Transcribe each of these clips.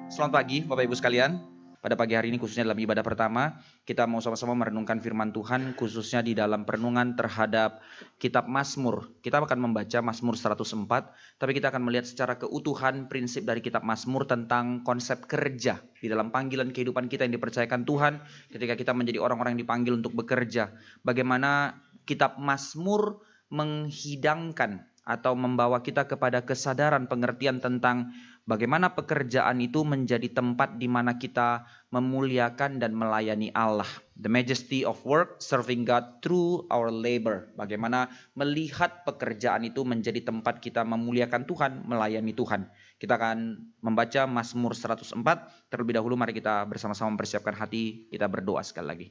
Selamat pagi Bapak Ibu sekalian. Pada pagi hari ini khususnya dalam ibadah pertama, kita mau sama-sama merenungkan firman Tuhan khususnya di dalam perenungan terhadap kitab Mazmur. Kita akan membaca Mazmur 104, tapi kita akan melihat secara keutuhan prinsip dari kitab Mazmur tentang konsep kerja di dalam panggilan kehidupan kita yang dipercayakan Tuhan ketika kita menjadi orang-orang yang dipanggil untuk bekerja. Bagaimana kitab Mazmur menghidangkan atau membawa kita kepada kesadaran pengertian tentang bagaimana pekerjaan itu menjadi tempat di mana kita memuliakan dan melayani Allah. The majesty of work, serving God through our labor. Bagaimana melihat pekerjaan itu menjadi tempat kita memuliakan Tuhan, melayani Tuhan. Kita akan membaca Mazmur 104. Terlebih dahulu mari kita bersama-sama mempersiapkan hati, kita berdoa sekali lagi.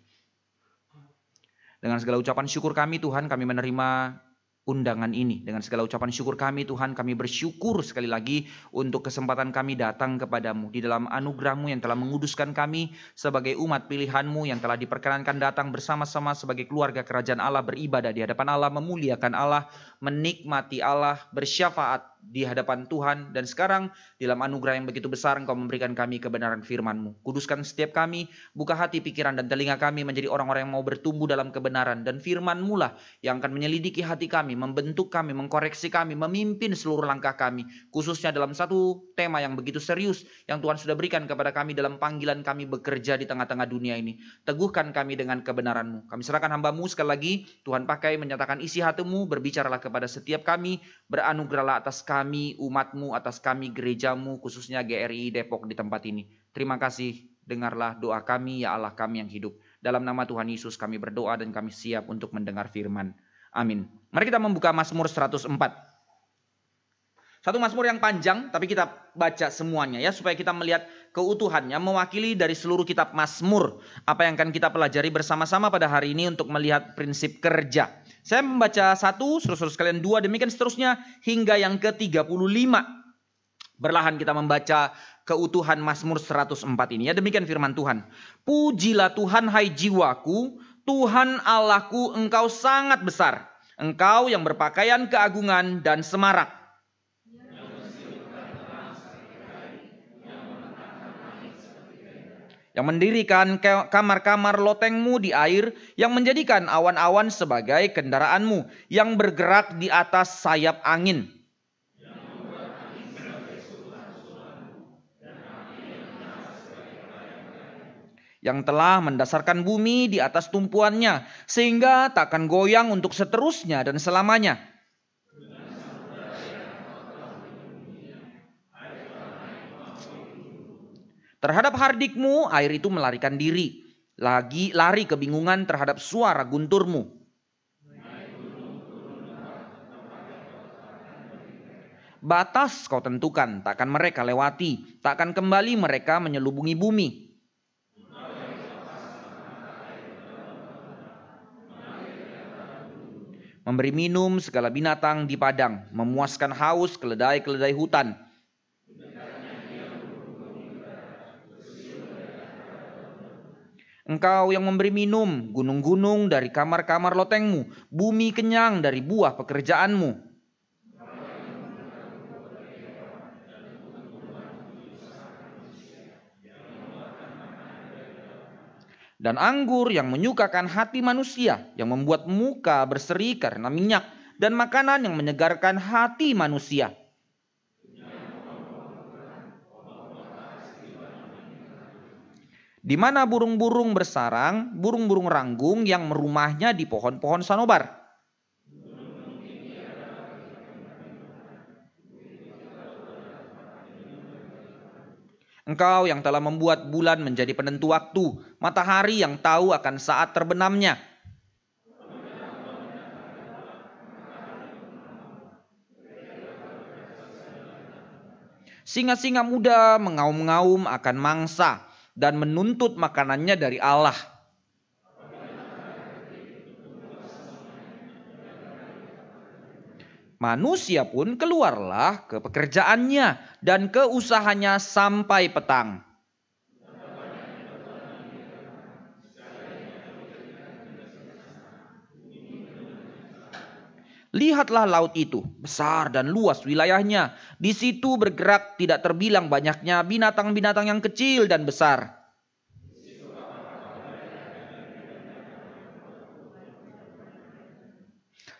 Dengan segala ucapan syukur kami Tuhan, kami menerima undangan ini. Dengan segala ucapan syukur kami Tuhan, kami bersyukur sekali lagi untuk kesempatan kami datang kepadamu di dalam anugerah-Mu yang telah menguduskan kami sebagai umat pilihan-Mu yang telah diperkenankan datang bersama-sama sebagai keluarga kerajaan Allah, beribadah di hadapan Allah, memuliakan Allah, menikmati Allah, bersyafaat di hadapan Tuhan. Dan sekarang dalam anugerah yang begitu besar Engkau memberikan kami kebenaran firman-Mu. Kuduskan setiap kami, buka hati, pikiran dan telinga kami menjadi orang-orang yang mau bertumbuh dalam kebenaran. Dan firman-Mu lah yang akan menyelidiki hati kami, membentuk kami, mengkoreksi kami, memimpin seluruh langkah kami. Khususnya dalam satu tema yang begitu serius yang Tuhan sudah berikan kepada kami dalam panggilan kami bekerja di tengah-tengah dunia ini. Teguhkan kami dengan kebenaran-Mu. Kami serahkan hamba-Mu sekali lagi. Tuhan pakai menyatakan isi hati-Mu, berbicaralah kepada setiap kami, beranugerahlah atas kami, umat-Mu, atas kami, gereja-Mu, khususnya GRI Depok di tempat ini. Terima kasih, dengarlah doa kami, ya Allah kami yang hidup. Dalam nama Tuhan Yesus kami berdoa dan kami siap untuk mendengar firman. Amin. Mari kita membuka Mazmur 104. Satu Mazmur yang panjang, tapi kita baca semuanya ya, supaya kita melihat keutuhannya, mewakili dari seluruh kitab Mazmur. Apa yang akan kita pelajari bersama-sama pada hari ini untuk melihat prinsip kerja. Saya membaca 1, saudara-saudara sekalian 2, demikian seterusnya hingga yang ke-35. Berlahan kita membaca keutuhan Mazmur 104 ini ya, demikian firman Tuhan. Pujilah Tuhan hai jiwaku, Tuhan Allahku, Engkau sangat besar. Engkau yang berpakaian keagungan dan semarak. Yang mendirikan kamar-kamar lotengmu di air, yang menjadikan awan-awan sebagai kendaraanmu, yang bergerak di atas sayap angin. Yang telah mendasarkan bumi di atas tumpuannya, sehingga takkan goyang untuk seterusnya dan selamanya. Terhadap hardikmu, air itu melarikan diri, lari kebingungan terhadap suara gunturmu. Batas kau tentukan, takkan mereka lewati, takkan kembali mereka menyelubungi bumi. Memberi minum segala binatang di padang, memuaskan haus keledai-keledai hutan. Engkau yang memberi minum gunung-gunung dari kamar-kamar lotengmu, bumi kenyang dari buah pekerjaanmu. Dan anggur yang menyukakan hati manusia, yang membuat muka berseri karena minyak, dan makanan yang menyegarkan hati manusia. Di mana burung-burung bersarang, burung-burung ranggung yang merumahnya di pohon-pohon sanobar. Engkau yang telah membuat bulan menjadi penentu waktu, matahari yang tahu akan saat terbenamnya. Singa-singa muda mengaum-ngaum akan mangsa dan menuntut makanannya dari Allah. Manusia pun keluarlah ke pekerjaannya dan ke usahanya sampai petang. Lihatlah laut itu, besar dan luas wilayahnya. Di situ bergerak tidak terbilang banyaknya binatang-binatang yang kecil dan besar.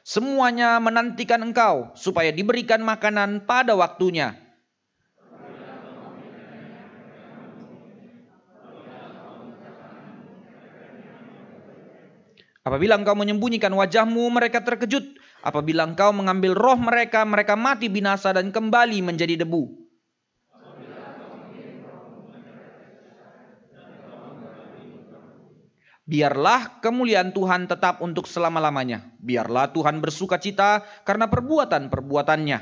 Semuanya menantikan engkau supaya diberikan makanan pada waktunya. Apabila engkau menyembunyikan wajahmu, mereka terkejut. Apabila engkau mengambil roh mereka, mereka mati binasa dan kembali menjadi debu. Biarlah kemuliaan Tuhan tetap untuk selama-lamanya. Biarlah Tuhan bersuka cita karena perbuatan-perbuatannya.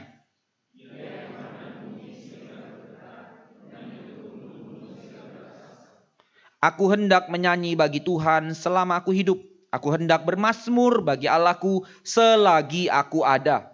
Aku hendak menyanyi bagi Tuhan selama aku hidup. Aku hendak bermazmur bagi Allahku selagi aku ada.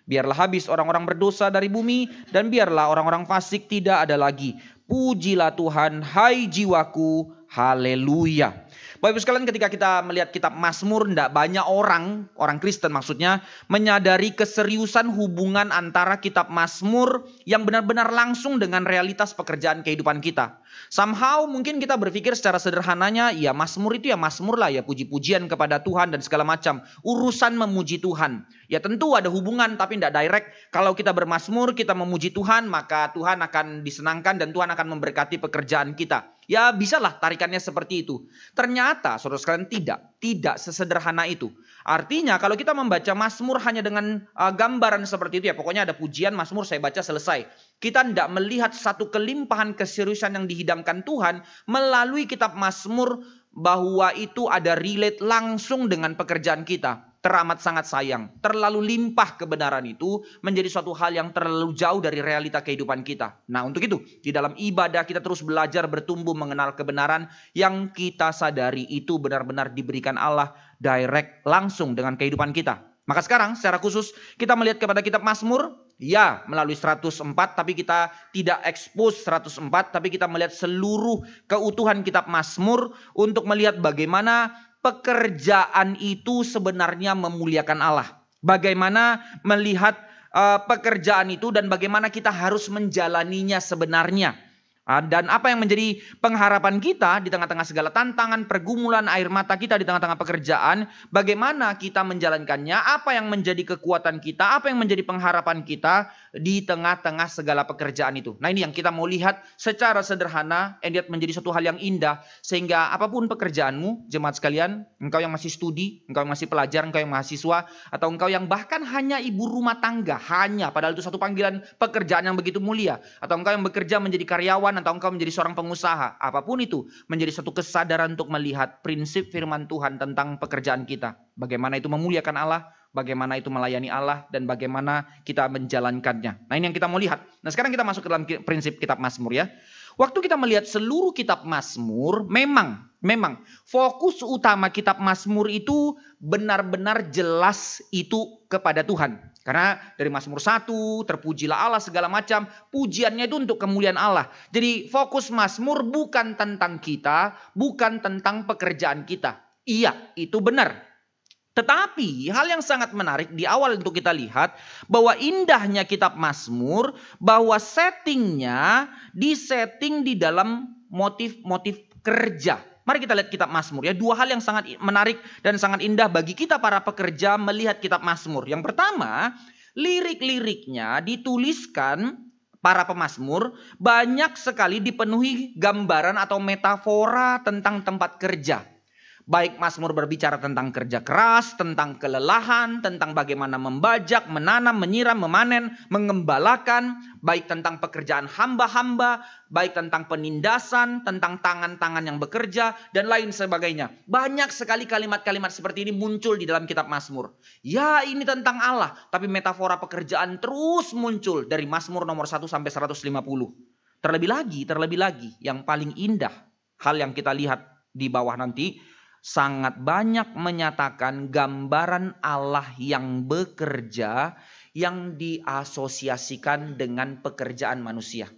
Biarlah habis orang-orang berdosa dari bumi, dan biarlah orang-orang fasik tidak ada lagi. Pujilah Tuhan, hai jiwaku, haleluya. Bapak Ibu sekalian, ketika kita melihat kitab Mazmur, tidak banyak orang Kristen maksudnya, menyadari keseriusan hubungan antara kitab Mazmur yang benar-benar langsung dengan realitas pekerjaan kehidupan kita. Somehow mungkin kita berpikir secara sederhananya, ya Mazmur itu ya Mazmur lah, ya puji-pujian kepada Tuhan dan segala macam. Urusan memuji Tuhan. Ya tentu ada hubungan tapi tidak direct. Kalau kita bermazmur, kita memuji Tuhan, maka Tuhan akan disenangkan dan Tuhan akan memberkati pekerjaan kita. Ya bisalah tarikannya seperti itu. Ternyata saudara sekalian tidak sesederhana itu. Artinya kalau kita membaca Mazmur hanya dengan gambaran seperti itu, ya pokoknya ada pujian Mazmur saya baca selesai. Kita tidak melihat satu kelimpahan keseriusan yang dihidangkan Tuhan melalui kitab Mazmur, bahwa itu ada relate langsung dengan pekerjaan kita. Teramat sangat sayang, terlalu limpah kebenaran itu menjadi suatu hal yang terlalu jauh dari realita kehidupan kita. Nah untuk itu, di dalam ibadah kita terus belajar bertumbuh mengenal kebenaran yang kita sadari itu benar-benar diberikan Allah direct langsung dengan kehidupan kita. Maka sekarang secara khusus kita melihat kepada kitab Mazmur, ya melalui 104, tapi kita tidak expose 104, tapi kita melihat seluruh keutuhan kitab Mazmur untuk melihat bagaimana pekerjaan itu sebenarnya memuliakan Allah. Bagaimana melihat pekerjaan itu dan bagaimana kita harus menjalaninya sebenarnya. Dan apa yang menjadi pengharapan kita di tengah-tengah segala tantangan, pergumulan, air mata kita di tengah-tengah pekerjaan. Bagaimana kita menjalankannya, apa yang menjadi kekuatan kita, apa yang menjadi pengharapan kita di tengah-tengah segala pekerjaan itu. Nah ini yang kita mau lihat secara sederhana, and yet menjadi satu hal yang indah. Sehingga apapun pekerjaanmu, jemaat sekalian, engkau yang masih studi, engkau yang masih pelajar, engkau yang mahasiswa, atau engkau yang bahkan hanya ibu rumah tangga, padahal itu satu panggilan pekerjaan yang begitu mulia. Atau engkau yang bekerja menjadi karyawan, atau engkau menjadi seorang pengusaha, apapun itu menjadi satu kesadaran untuk melihat prinsip firman Tuhan tentang pekerjaan kita. Bagaimana itu memuliakan Allah, bagaimana itu melayani Allah, dan bagaimana kita menjalankannya. Nah ini yang kita mau lihat. Nah sekarang kita masuk ke dalam prinsip kitab Mazmur ya. Waktu kita melihat seluruh kitab Mazmur, memang fokus utama kitab Mazmur itu benar-benar jelas itu kepada Tuhan. Karena dari Mazmur 1, terpujilah Allah segala macam, pujiannya itu untuk kemuliaan Allah. Jadi fokus Mazmur bukan tentang kita, bukan tentang pekerjaan kita. Iya, itu benar. Tetapi hal yang sangat menarik di awal untuk kita lihat bahwa indahnya kitab Mazmur, bahwa settingnya disetting di dalam motif-motif kerja. Mari kita lihat kitab Mazmur ya. Dua hal yang sangat menarik dan sangat indah bagi kita para pekerja melihat kitab Mazmur. Yang pertama, lirik-liriknya dituliskan para pemazmur banyak sekali dipenuhi gambaran atau metafora tentang tempat kerja. Baik Mazmur berbicara tentang kerja keras, tentang kelelahan, tentang bagaimana membajak, menanam, menyiram, memanen, mengembalakan, baik tentang pekerjaan hamba-hamba, baik tentang penindasan, tentang tangan-tangan yang bekerja, dan lain sebagainya. Banyak sekali kalimat-kalimat seperti ini muncul di dalam kitab Mazmur. Ya ini tentang Allah, tapi metafora pekerjaan terus muncul dari Mazmur nomor 1 sampai 150. Terlebih lagi, yang paling indah, hal yang kita lihat di bawah nanti, sangat banyak menyatakan gambaran Allah yang bekerja yang diasosiasikan dengan pekerjaan manusia.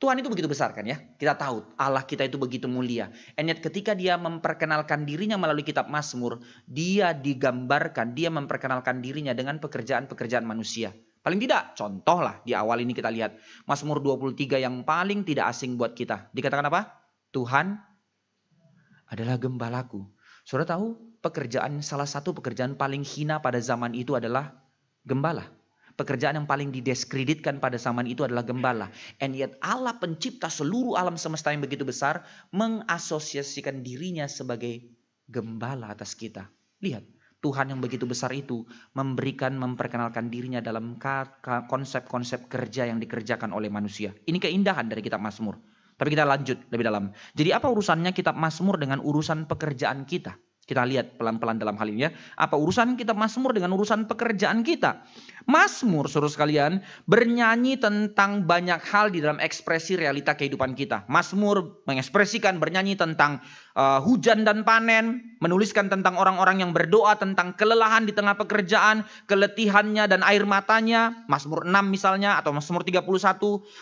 Tuhan itu begitu besar kan ya. Kita tahu Allah kita itu begitu mulia. And yet ketika dia memperkenalkan dirinya melalui kitab Mazmur, dia digambarkan, dia memperkenalkan dirinya dengan pekerjaan-pekerjaan manusia. Paling tidak, contoh lah di awal ini kita lihat. Mazmur 23 yang paling tidak asing buat kita. Dikatakan apa? Tuhan adalah gembalaku. Saudara tahu salah satu pekerjaan paling hina pada zaman itu adalah gembala. Pekerjaan yang paling didiskreditkan pada zaman itu adalah gembala. And yet Allah pencipta seluruh alam semesta yang begitu besar mengasosiasikan dirinya sebagai gembala atas kita. Lihat, Tuhan yang begitu besar itu memperkenalkan dirinya dalam konsep-konsep kerja yang dikerjakan oleh manusia. Ini keindahan dari kitab Mazmur. Tapi kita lanjut lebih dalam. Jadi apa urusannya kitab Mazmur dengan urusan pekerjaan kita? Kita lihat pelan-pelan dalam hal ini ya. Apa urusan kitab Mazmur dengan urusan pekerjaan kita? Mazmur, saudara sekalian, bernyanyi tentang banyak hal di dalam ekspresi realita kehidupan kita. Mazmur mengekspresikan, bernyanyi tentang hujan dan panen, menuliskan tentang orang-orang yang berdoa tentang kelelahan di tengah pekerjaan, keletihannya dan air matanya. Mazmur 6 misalnya atau Mazmur 31.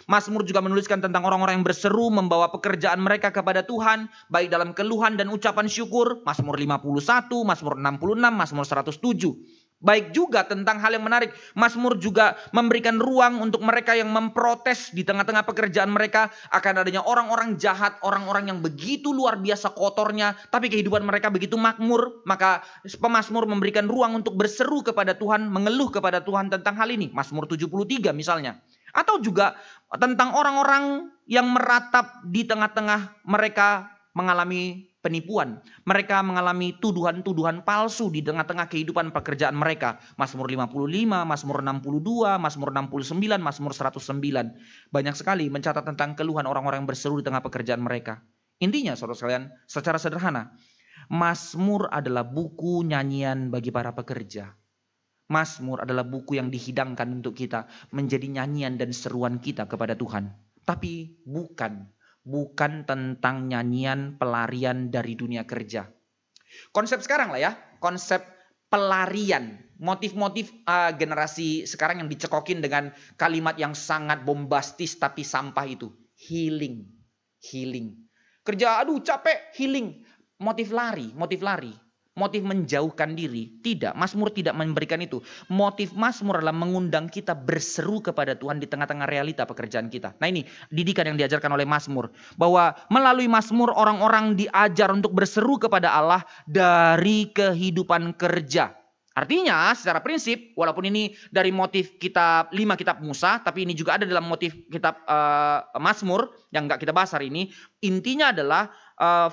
Mazmur juga menuliskan tentang orang-orang yang berseru membawa pekerjaan mereka kepada Tuhan, baik dalam keluhan dan ucapan syukur. Mazmur 51, Mazmur 66, Mazmur 107. Baik juga tentang hal yang menarik. Mazmur juga memberikan ruang untuk mereka yang memprotes di tengah-tengah pekerjaan mereka akan adanya orang-orang jahat, orang-orang yang begitu luar biasa kotornya, tapi kehidupan mereka begitu makmur. Maka pemazmur memberikan ruang untuk berseru kepada Tuhan, mengeluh kepada Tuhan tentang hal ini. Mazmur 73 misalnya. Atau juga tentang orang-orang yang meratap di tengah-tengah mereka mengalami penipuan. Mereka mengalami tuduhan-tuduhan palsu di tengah-tengah kehidupan pekerjaan mereka. Mazmur 55, Mazmur 62, Mazmur 69, Mazmur 109. Banyak sekali mencatat tentang keluhan orang-orang yang berseru di tengah pekerjaan mereka. Intinya saudara sekalian, secara sederhana, Mazmur adalah buku nyanyian bagi para pekerja. Mazmur adalah buku yang dihidangkan untuk kita menjadi nyanyian dan seruan kita kepada Tuhan. Tapi bukan tentang nyanyian pelarian dari dunia kerja. Konsep sekarang lah ya, konsep pelarian. Motif-motif generasi sekarang yang dicekokin dengan kalimat yang sangat bombastis tapi sampah itu. Healing. Kerja, aduh capek, healing. Motif lari. Motif menjauhkan diri. Tidak, Mazmur tidak memberikan itu. Motif Mazmur adalah mengundang kita berseru kepada Tuhan di tengah-tengah realita pekerjaan kita. Nah ini didikan yang diajarkan oleh Mazmur. Bahwa melalui Mazmur orang-orang diajar untuk berseru kepada Allah dari kehidupan kerja. Artinya secara prinsip, walaupun ini dari motif kitab 5 kitab Musa, tapi ini juga ada dalam motif kitab Mazmur yang gak kita bahas hari ini. Intinya adalah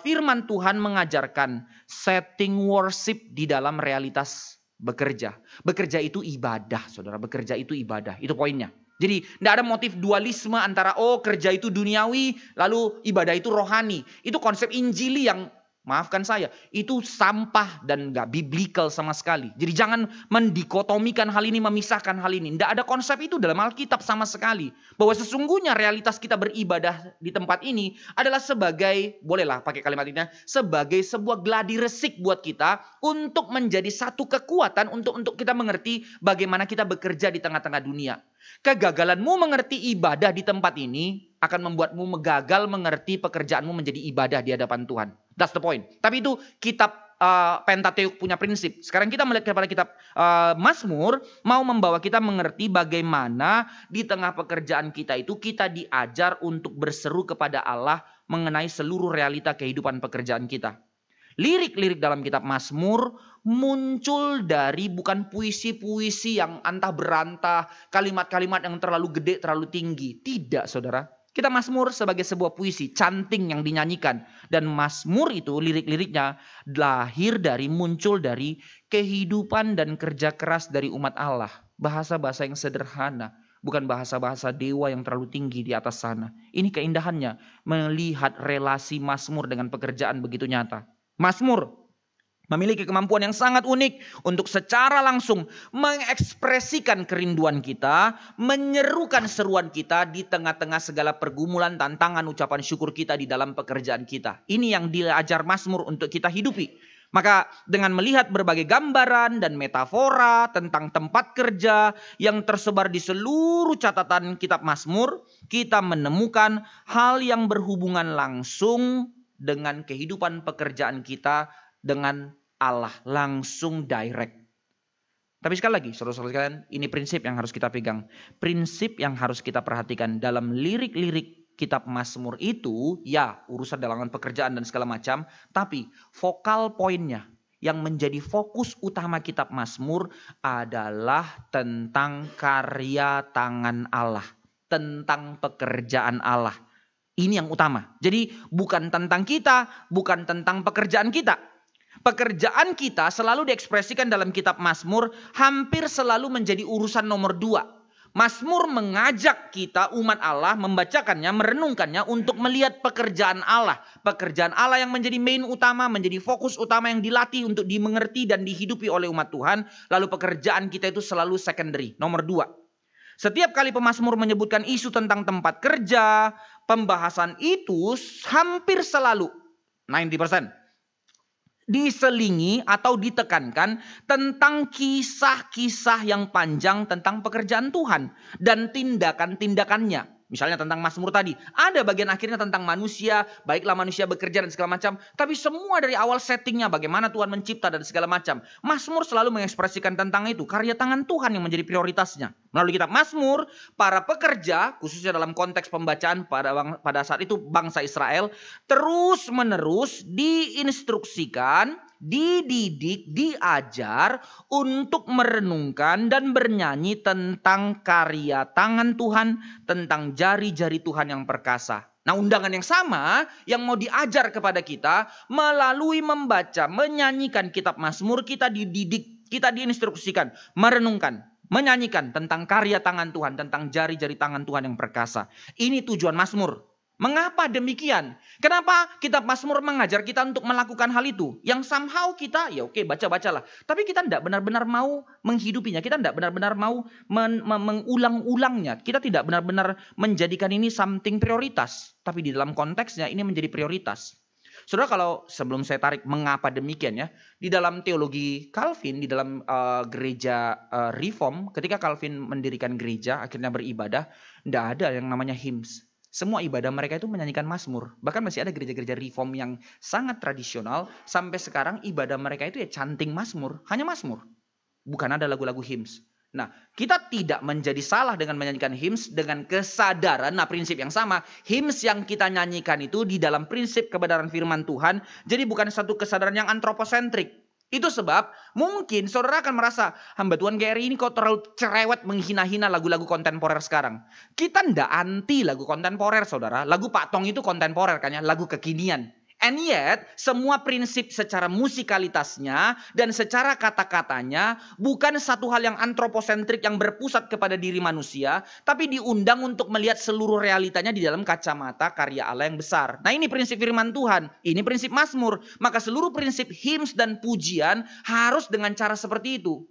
firman Tuhan mengajarkan setting worship di dalam realitas bekerja. Bekerja itu ibadah, saudara. Bekerja itu ibadah. Itu poinnya. Jadi tidak ada motif dualisme antara kerja itu duniawi, lalu ibadah itu rohani. Itu konsep Injili yang, maafkan saya, itu sampah dan gak biblical sama sekali. Jadi jangan mendikotomikan hal ini, memisahkan hal ini. Tidak ada konsep itu dalam Alkitab sama sekali. Bahwa sesungguhnya realitas kita beribadah di tempat ini adalah sebagai, bolehlah pakai kalimat ini, sebagai sebuah gladi resik buat kita untuk menjadi satu kekuatan untuk kita mengerti bagaimana kita bekerja di tengah-tengah dunia. Kegagalanmu mengerti ibadah di tempat ini akan membuatmu gagal mengerti pekerjaanmu menjadi ibadah di hadapan Tuhan. That's the point. Tapi itu kitab Pentateuk punya prinsip. Sekarang kita melihat kepada kitab Mazmur mau membawa kita mengerti bagaimana di tengah pekerjaan kita itu kita diajar untuk berseru kepada Allah mengenai seluruh realita kehidupan pekerjaan kita. Lirik-lirik dalam kitab Mazmur muncul dari bukan puisi-puisi yang antah berantah, kalimat-kalimat yang terlalu gede, terlalu tinggi. Tidak, saudara. Kitab Mazmur sebagai sebuah puisi, canting yang dinyanyikan. Dan Mazmur itu lirik-liriknya muncul dari kehidupan dan kerja keras dari umat Allah. Bahasa-bahasa yang sederhana. Bukan bahasa-bahasa dewa yang terlalu tinggi di atas sana. Ini keindahannya melihat relasi Mazmur dengan pekerjaan begitu nyata. Mazmur memiliki kemampuan yang sangat unik untuk secara langsung mengekspresikan kerinduan kita, menyerukan seruan kita di tengah-tengah segala pergumulan, tantangan, ucapan syukur kita di dalam pekerjaan kita. Ini yang diajar Mazmur untuk kita hidupi. Maka dengan melihat berbagai gambaran dan metafora tentang tempat kerja yang tersebar di seluruh catatan kitab Mazmur, kita menemukan hal yang berhubungan langsung dengan kehidupan pekerjaan kita dengan Allah, langsung direct. Tapi sekali lagi, saudara-saudara sekalian, ini prinsip yang harus kita pegang. Prinsip yang harus kita perhatikan dalam lirik-lirik kitab Mazmur itu, ya urusan dalam pekerjaan dan segala macam, tapi vokal poinnya yang menjadi fokus utama kitab Mazmur adalah tentang karya tangan Allah, tentang pekerjaan Allah. Ini yang utama. Jadi bukan tentang kita, bukan tentang pekerjaan kita. Pekerjaan kita selalu diekspresikan dalam kitab Mazmur hampir selalu menjadi urusan nomor 2. Mazmur mengajak kita umat Allah membacakannya, merenungkannya untuk melihat pekerjaan Allah. Pekerjaan Allah yang menjadi main utama, menjadi fokus utama yang dilatih untuk dimengerti dan dihidupi oleh umat Tuhan. Lalu pekerjaan kita itu selalu secondary, nomor 2. Setiap kali pemazmur menyebutkan isu tentang tempat kerja, pembahasan itu hampir selalu 90% diselingi atau ditekankan tentang kisah-kisah yang panjang tentang pekerjaan Tuhan dan tindakan-tindakannya. Misalnya tentang Mazmur tadi, ada bagian akhirnya tentang manusia, baiklah manusia bekerja dan segala macam. Tapi semua dari awal settingnya bagaimana Tuhan mencipta dan segala macam. Mazmur selalu mengekspresikan tentang itu, karya tangan Tuhan yang menjadi prioritasnya. Melalui kitab Mazmur, para pekerja, khususnya dalam konteks pembacaan pada saat itu bangsa Israel, terus-menerus diinstruksikan, dididik, diajar untuk merenungkan dan bernyanyi tentang karya tangan Tuhan, tentang jari-jari Tuhan yang perkasa. Nah, undangan yang sama yang mau diajar kepada kita melalui membaca, menyanyikan kitab Mazmur, kita dididik, kita diinstruksikan, merenungkan, menyanyikan tentang karya tangan Tuhan, tentang jari-jari tangan Tuhan yang perkasa. Ini tujuan Mazmur. Mengapa demikian? Kenapa kitab Mazmur mengajar kita untuk melakukan hal itu? Yang somehow kita, ya oke, baca-bacalah. Tapi kita tidak benar-benar mau menghidupinya. Kita tidak benar-benar mau mengulang-ulangnya. Kita tidak benar-benar menjadikan ini something prioritas. Tapi di dalam konteksnya ini menjadi prioritas. Saudara, kalau sebelum saya tarik mengapa demikian ya. Di dalam teologi Calvin, di dalam gereja Reform, ketika Calvin mendirikan gereja, akhirnya beribadah, tidak ada yang namanya hymns. Semua ibadah mereka itu menyanyikan Mazmur. Bahkan masih ada gereja-gereja Reform yang sangat tradisional. Sampai sekarang ibadah mereka itu ya chanting Mazmur. Hanya Mazmur. Bukan ada lagu-lagu hymns. Nah, kita tidak menjadi salah dengan menyanyikan hymns dengan kesadaran. Nah, prinsip yang sama. Hymns yang kita nyanyikan itu di dalam prinsip kebenaran firman Tuhan. Jadi bukan satu kesadaran yang antroposentrik. Itu sebab mungkin saudara akan merasa hamba Tuhan Gary ini kok terlalu cerewet menghina-hina lagu-lagu kontemporer sekarang. Kita ndak anti lagu kontemporer saudara. Lagu Pak Tong itu kontemporer kan ya, lagu kekinian. And yet semua prinsip secara musikalitasnya dan secara kata-katanya bukan satu hal yang antroposentrik yang berpusat kepada diri manusia. Tapi diundang untuk melihat seluruh realitanya di dalam kacamata karya Allah yang besar. Nah, ini prinsip firman Tuhan. Ini prinsip Mazmur. Maka seluruh prinsip hymns dan pujian harus dengan cara seperti itu.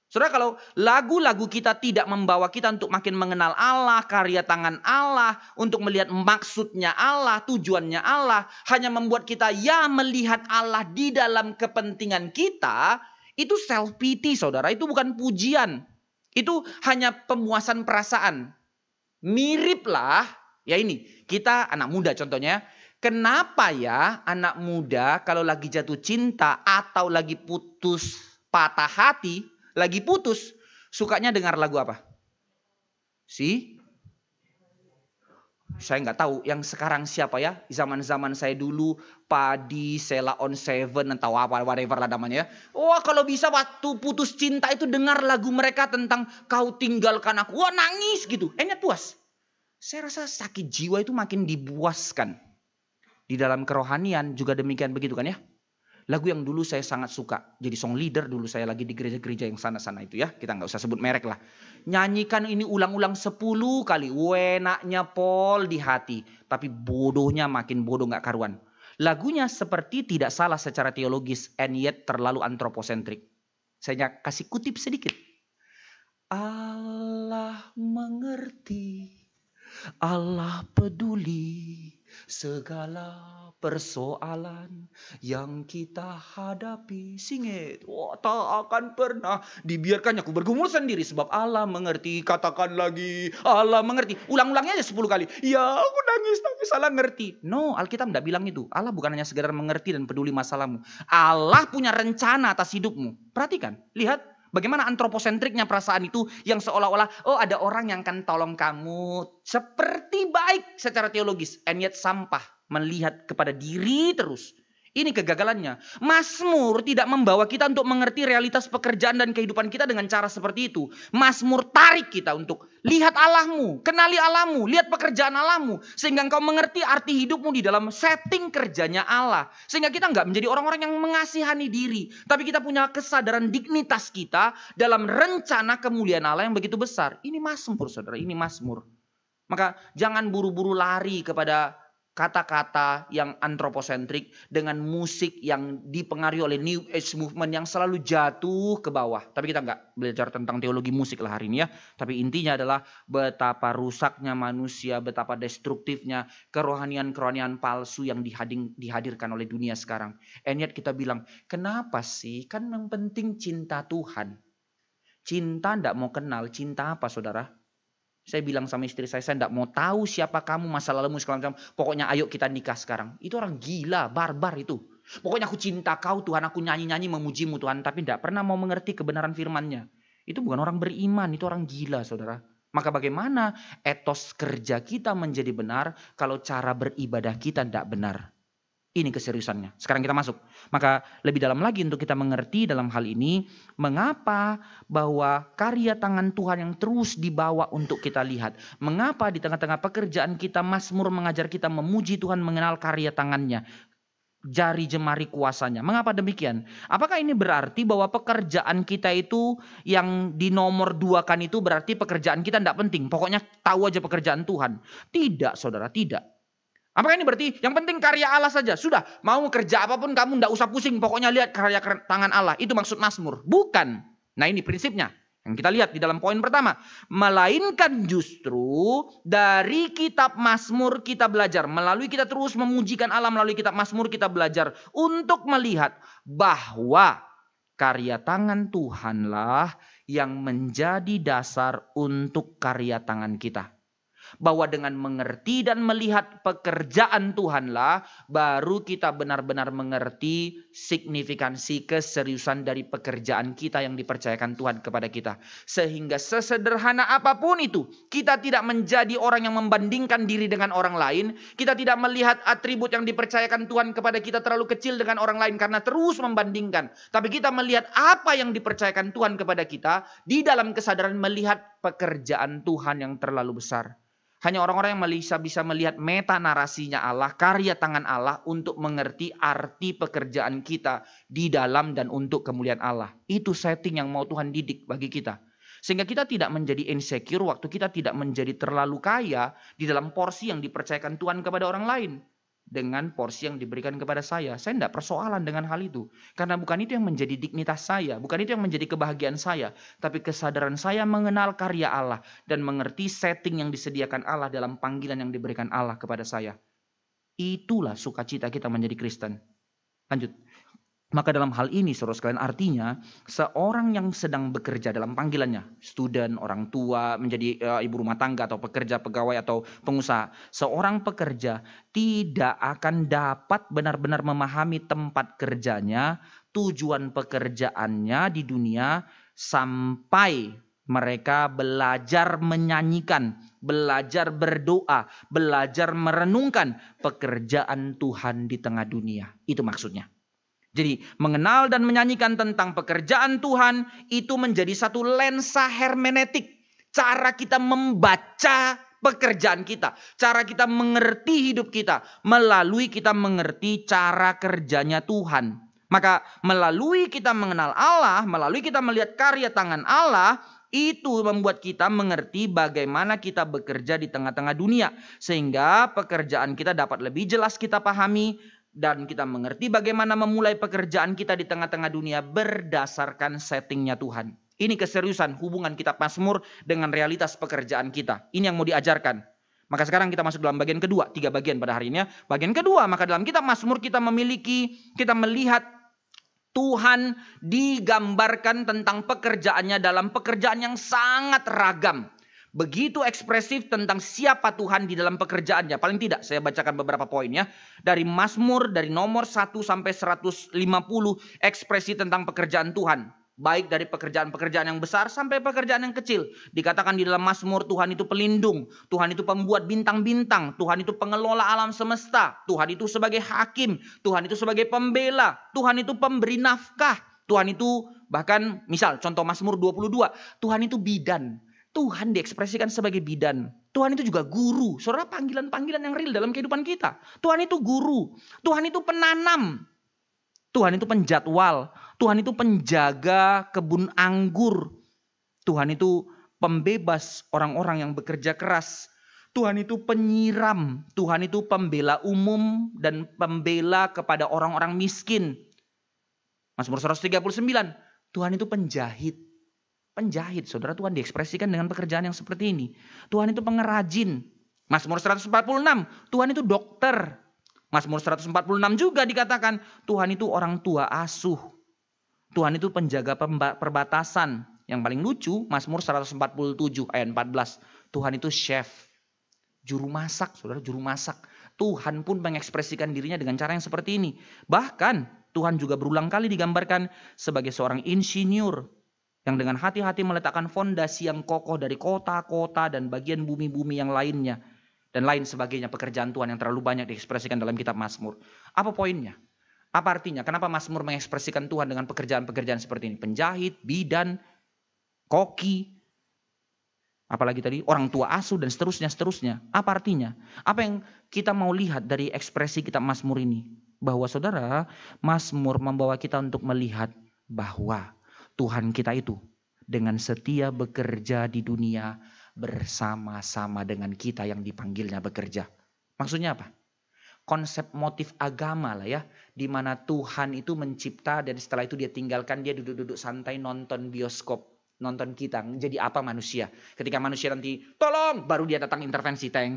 Saudara, kalau lagu-lagu kita tidak membawa kita untuk makin mengenal Allah, karya tangan Allah, untuk melihat maksudnya Allah, tujuannya Allah, hanya membuat kita ya melihat Allah di dalam kepentingan kita, itu self pity saudara, itu bukan pujian. Itu hanya pemuasan perasaan. Miriplah, ya ini, kita anak muda contohnya. Kenapa ya anak muda kalau lagi jatuh cinta atau lagi putus patah hati, lagi putus, sukanya dengar lagu apa? Saya nggak tahu yang sekarang siapa ya. Zaman-zaman saya dulu, Padi, Sheila on Seven, atau apa, whatever lah namanya. Wah, kalau bisa waktu putus cinta itu dengar lagu mereka tentang kau tinggalkan aku. Wah, nangis gitu. Enak puas. Saya rasa sakit jiwa itu makin dibuaskan. Di dalam kerohanian juga demikian begitu kan ya. Lagu yang dulu saya sangat suka. Jadi song leader dulu saya lagi di gereja-gereja yang sana-sana itu ya. Kita nggak usah sebut merek lah. Nyanyikan ini ulang-ulang 10 kali. Wenaknya Paul di hati. Tapi bodohnya makin bodoh nggak karuan. Lagunya seperti tidak salah secara teologis. And yet terlalu antroposentrik. Saya kasih kutip sedikit. Allah mengerti. Allah peduli. segala persoalan yang kita hadapi. Sing it. Tak akan pernah dibiarkannya aku bergumul sendiri sebab Allah mengerti. Katakan lagi, Allah mengerti. Ulang-ulangnya aja 10 kali. Ya, aku nangis tapi salah ngerti. No, Alkitab tidak bilang itu. Allah bukan hanya sekedar mengerti dan peduli masalahmu. Allah punya rencana atas hidupmu. Perhatikan, lihat bagaimana antroposentriknya perasaan itu yang seolah-olah ada orang yang akan tolong kamu. Seperti baik secara teologis, and yet sampah melihat kepada diri terus. Ini kegagalannya. Mazmur tidak membawa kita untuk mengerti realitas pekerjaan dan kehidupan kita dengan cara seperti itu. Mazmur tarik kita untuk lihat Allahmu, kenali Allahmu, lihat pekerjaan Allahmu. Sehingga engkau mengerti arti hidupmu di dalam setting kerjanya Allah. Sehingga kita nggak menjadi orang-orang yang mengasihani diri. Tapi kita punya kesadaran dignitas kita dalam rencana kemuliaan Allah yang begitu besar. Ini Mazmur, saudara, ini Mazmur. Maka jangan buru-buru lari kepada kata-kata yang antroposentrik dengan musik yang dipengaruhi oleh New Age Movement yang selalu jatuh ke bawah. Tapi kita nggak belajar tentang teologi musik lah hari ini ya. Tapi intinya adalah betapa rusaknya manusia, betapa destruktifnya kerohanian-kerohanian palsu yang dihadirkan oleh dunia sekarang. And yet kita bilang, kenapa sih? Kan yang penting cinta Tuhan. Cinta nggak mau kenal, cinta apa saudara? Saya bilang sama istri saya tidak mau tahu siapa kamu, masa lalumu segala macam. Pokoknya ayo kita nikah sekarang. Itu orang gila, barbar itu. Pokoknya aku cinta kau Tuhan, aku nyanyi-nyanyi memujimu Tuhan. Tapi tidak pernah mau mengerti kebenaran firman-Nya. Itu bukan orang beriman, itu orang gila saudara. Maka bagaimana etos kerja kita menjadi benar kalau cara beribadah kita tidak benar? Ini keseriusannya. Sekarang kita masuk. Maka lebih dalam lagi untuk kita mengerti dalam hal ini. Mengapa bahwa karya tangan Tuhan yang terus dibawa untuk kita lihat. Mengapa di tengah-tengah pekerjaan kita Mazmur mengajar kita memuji Tuhan, mengenal karya tangannya. Jari jemari kuasanya. Mengapa demikian? Apakah ini berarti bahwa pekerjaan kita itu yang di nomor 2-kan itu berarti pekerjaan kita tidak penting. Pokoknya tahu aja pekerjaan Tuhan. Tidak saudara, tidak. Apakah ini berarti yang penting karya Allah saja? Sudah, mau kerja apapun kamu tidak usah pusing. Pokoknya lihat karya tangan Allah. Itu maksud Mazmur. Bukan. Nah ini prinsipnya. Yang kita lihat di dalam poin pertama. Melainkan justru dari kitab Mazmur kita belajar. Melalui kita terus memujikan Allah melalui kitab Mazmur kita belajar. Untuk melihat bahwa karya tangan Tuhanlah yang menjadi dasar untuk karya tangan kita. Bahwa dengan mengerti dan melihat pekerjaan Tuhanlah baru kita benar-benar mengerti signifikansi keseriusan dari pekerjaan kita yang dipercayakan Tuhan kepada kita. Sehingga sesederhana apapun itu, kita tidak menjadi orang yang membandingkan diri dengan orang lain. Kita tidak melihat atribut yang dipercayakan Tuhan kepada kita terlalu kecil dengan orang lain karena terus membandingkan. Tapi kita melihat apa yang dipercayakan Tuhan kepada kita di dalam kesadaran melihat pekerjaan Tuhan yang terlalu besar. Hanya orang-orang yang bisa melihat meta narasinya Allah, karya tangan Allah untuk mengerti arti pekerjaan kita di dalam dan untuk kemuliaan Allah. Itu setting yang mau Tuhan didik bagi kita. Sehingga kita tidak menjadi insecure waktu kita tidak menjadi terlalu kaya di dalam porsi yang dipercayakan Tuhan kepada orang lain. Dengan porsi yang diberikan kepada saya. Saya tidak persoalan dengan hal itu. Karena bukan itu yang menjadi dignitas saya. Bukan itu yang menjadi kebahagiaan saya. Tapi kesadaran saya mengenal karya Allah. Dan mengerti setting yang disediakan Allah dalam panggilan yang diberikan Allah kepada saya. Itulah sukacita kita menjadi Kristen. Lanjut. Maka dalam hal ini saudara sekalian artinya seorang yang sedang bekerja dalam panggilannya. Student, orang tua, menjadi ibu rumah tangga atau pekerja, pegawai atau pengusaha. Seorang pekerja tidak akan dapat benar-benar memahami tempat kerjanya, tujuan pekerjaannya di dunia sampai mereka belajar menyanyikan, belajar berdoa, belajar merenungkan pekerjaan Tuhan di tengah dunia. Itu maksudnya. Jadi mengenal dan menyanyikan tentang pekerjaan Tuhan itu menjadi satu lensa hermeneutik. Cara kita membaca pekerjaan kita. Cara kita mengerti hidup kita. Melalui kita mengerti cara kerjanya Tuhan. Maka melalui kita mengenal Allah, melalui kita melihat karya tangan Allah, itu membuat kita mengerti bagaimana kita bekerja di tengah-tengah dunia. Sehingga pekerjaan kita dapat lebih jelas kita pahami. Dan kita mengerti bagaimana memulai pekerjaan kita di tengah-tengah dunia berdasarkan settingnya Tuhan. Ini keseriusan hubungan kitab Mazmur dengan realitas pekerjaan kita. Ini yang mau diajarkan. Maka sekarang kita masuk dalam bagian kedua, 3 bagian pada hari ini ya. Bagian kedua, maka dalam kitab Mazmur kita melihat Tuhan digambarkan tentang pekerjaannya dalam pekerjaan yang sangat ragam. Begitu ekspresif tentang siapa Tuhan di dalam pekerjaannya. Paling tidak saya bacakan beberapa poin ya. Dari Mazmur dari nomor 1 sampai 150 ekspresi tentang pekerjaan Tuhan. Baik dari pekerjaan-pekerjaan yang besar sampai pekerjaan yang kecil. Dikatakan di dalam Mazmur Tuhan itu pelindung. Tuhan itu pembuat bintang-bintang. Tuhan itu pengelola alam semesta. Tuhan itu sebagai hakim. Tuhan itu sebagai pembela. Tuhan itu pemberi nafkah. Tuhan itu bahkan misal contoh Mazmur 22. Tuhan itu bidan. Tuhan diekspresikan sebagai bidan. Tuhan itu juga guru. Saudara, panggilan-panggilan yang real dalam kehidupan kita. Tuhan itu guru. Tuhan itu penanam. Tuhan itu penjadwal. Tuhan itu penjaga kebun anggur. Tuhan itu pembebas orang-orang yang bekerja keras. Tuhan itu penyiram. Tuhan itu pembela umum dan pembela kepada orang-orang miskin. Mazmur 139. Tuhan itu penjahit. Penjahit, saudara, Tuhan diekspresikan dengan pekerjaan yang seperti ini. Tuhan itu pengrajin. Mazmur 146. Tuhan itu dokter. Mazmur 146 juga dikatakan Tuhan itu orang tua asuh. Tuhan itu penjaga perbatasan. Yang paling lucu Mazmur 147 ayat 14. Tuhan itu chef. Juru masak, saudara, juru masak. Tuhan pun mengekspresikan dirinya dengan cara yang seperti ini. Bahkan Tuhan juga berulang kali digambarkan sebagai seorang insinyur. Yang dengan hati-hati meletakkan fondasi yang kokoh dari kota-kota dan bagian bumi-bumi yang lainnya. Dan lain sebagainya, pekerjaan Tuhan yang terlalu banyak diekspresikan dalam kitab Mazmur. Apa poinnya? Apa artinya? Kenapa Mazmur mengekspresikan Tuhan dengan pekerjaan-pekerjaan seperti ini? Penjahit, bidan, koki, apalagi tadi orang tua asuh dan seterusnya. Apa artinya? Apa yang kita mau lihat dari ekspresi kitab Mazmur ini? Bahwa saudara, Mazmur membawa kita untuk melihat bahwa Tuhan kita itu dengan setia bekerja di dunia bersama-sama dengan kita yang dipanggilnya bekerja. Maksudnya apa? Konsep motif agama lah ya. Di mana Tuhan itu mencipta dan setelah itu dia tinggalkan, dia duduk-duduk santai nonton bioskop. Nonton kita. Jadi apa manusia? Ketika manusia nanti tolong, baru dia datang intervensi. Teng,